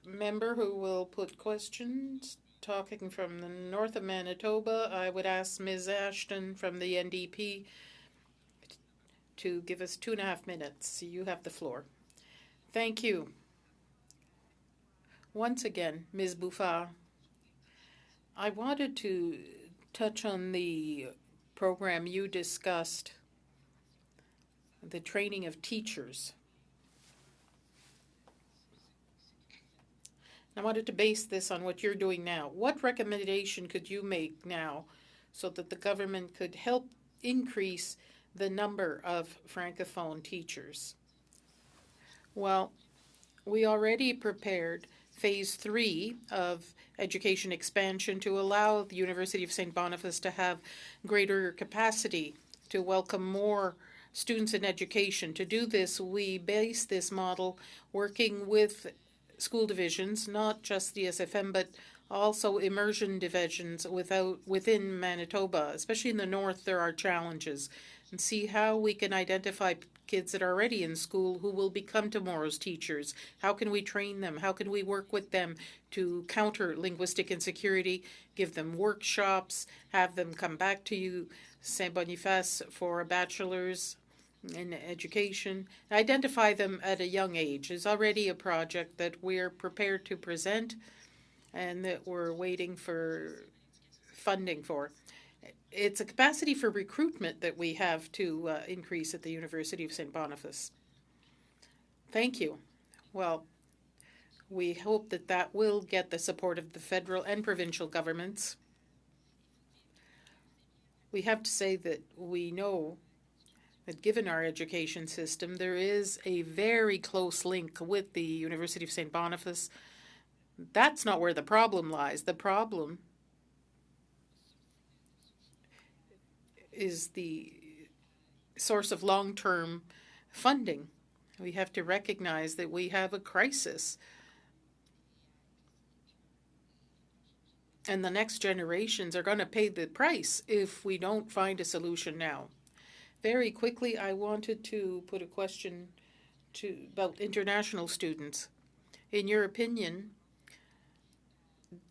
[SPEAKER 4] member who will put questions, talking from the north of Manitoba, I would ask Ms. Ashton from the NDP to give us 2.5 minutes. You have the floor. Thank you. Once again, Ms. Bouffard, I wanted to touch on the program you discussed, the training of teachers. I wanted to base this on what you're doing now. What recommendation could you make now so that the government could help increase the number of Francophone teachers? Well, we already prepared phase 3 of education expansion to allow the University of St. Boniface to have greater capacity to welcome more students in education. To do this, we base this model working with school divisions, not just the SFM, but also immersion divisions within Manitoba. Especially in the north, there are challenges. And see how we can identify kids that are already in school who will become tomorrow's teachers. How can we train them? How can we work with them to counter linguistic insecurity, give them workshops, have them come back to St. Boniface for a bachelor's in education, identify them at a young age is already a project that we're prepared to present and that we're waiting for funding for. It's a capacity for recruitment that we have to increase at the University of St. Boniface. Thank you. Well, we hope that that will get the support of the federal and provincial governments. we have to say that we know that given our education system, there is a very close link with the University of St. Boniface. That's not where the problem lies. The problem is the source of long-term funding. We have to recognize that we have a crisis. And the next generations are going to pay the price if we don't find a solution now. Very quickly, I wanted to put a question about international students. In your opinion,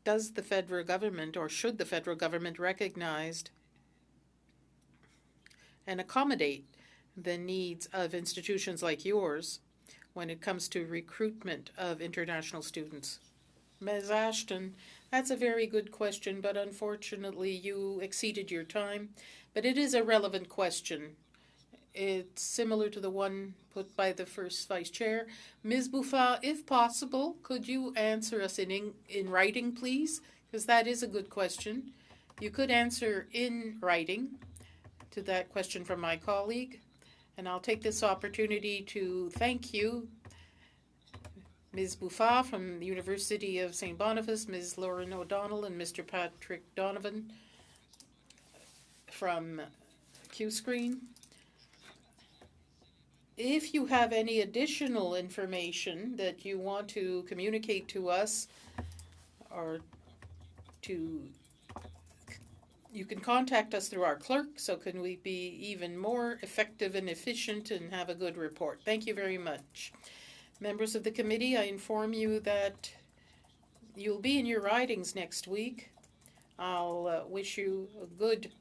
[SPEAKER 4] does the federal government, or should the federal government, recognize and accommodate the needs of institutions like yours when it comes to recruitment of international students? Ms. Ashton, that's a very good question, but unfortunately you exceeded your time. But it is a relevant question. It's similar to the one put by the first vice chair. Ms. Bouffard, if possible, could you answer us in writing, please? Because that is a good question. You could answer in writing to that question from my colleague. And I'll take this opportunity to thank you, Ms. Bouffard from the University of St. Boniface, Ms. Lauren O'Donnell, and Mr. Patrick Donovan from Q-Screen. If you have any additional information that you want to communicate to us, or you can contact us through our clerk, so can we be even more effective and efficient and have a good report. Thank you very much. Members of the committee, I inform you that you'll be in your ridings next week. I'll wish you a good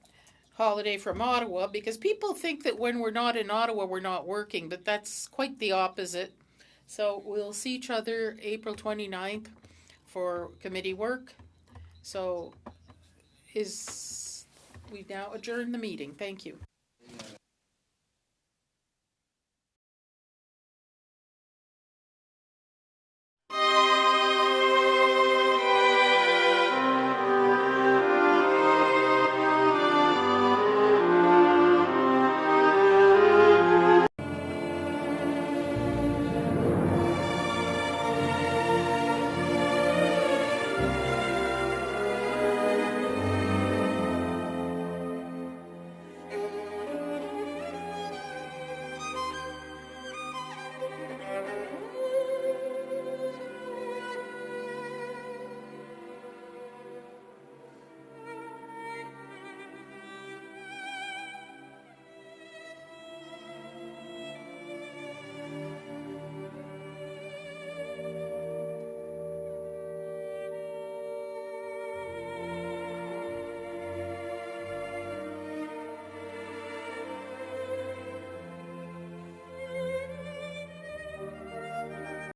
[SPEAKER 4] holiday from Ottawa, because people think that when we're not in Ottawa, we're not working, but that's quite the opposite. So we'll see each other April 29th for committee work. So we now adjourn the meeting. Thank you.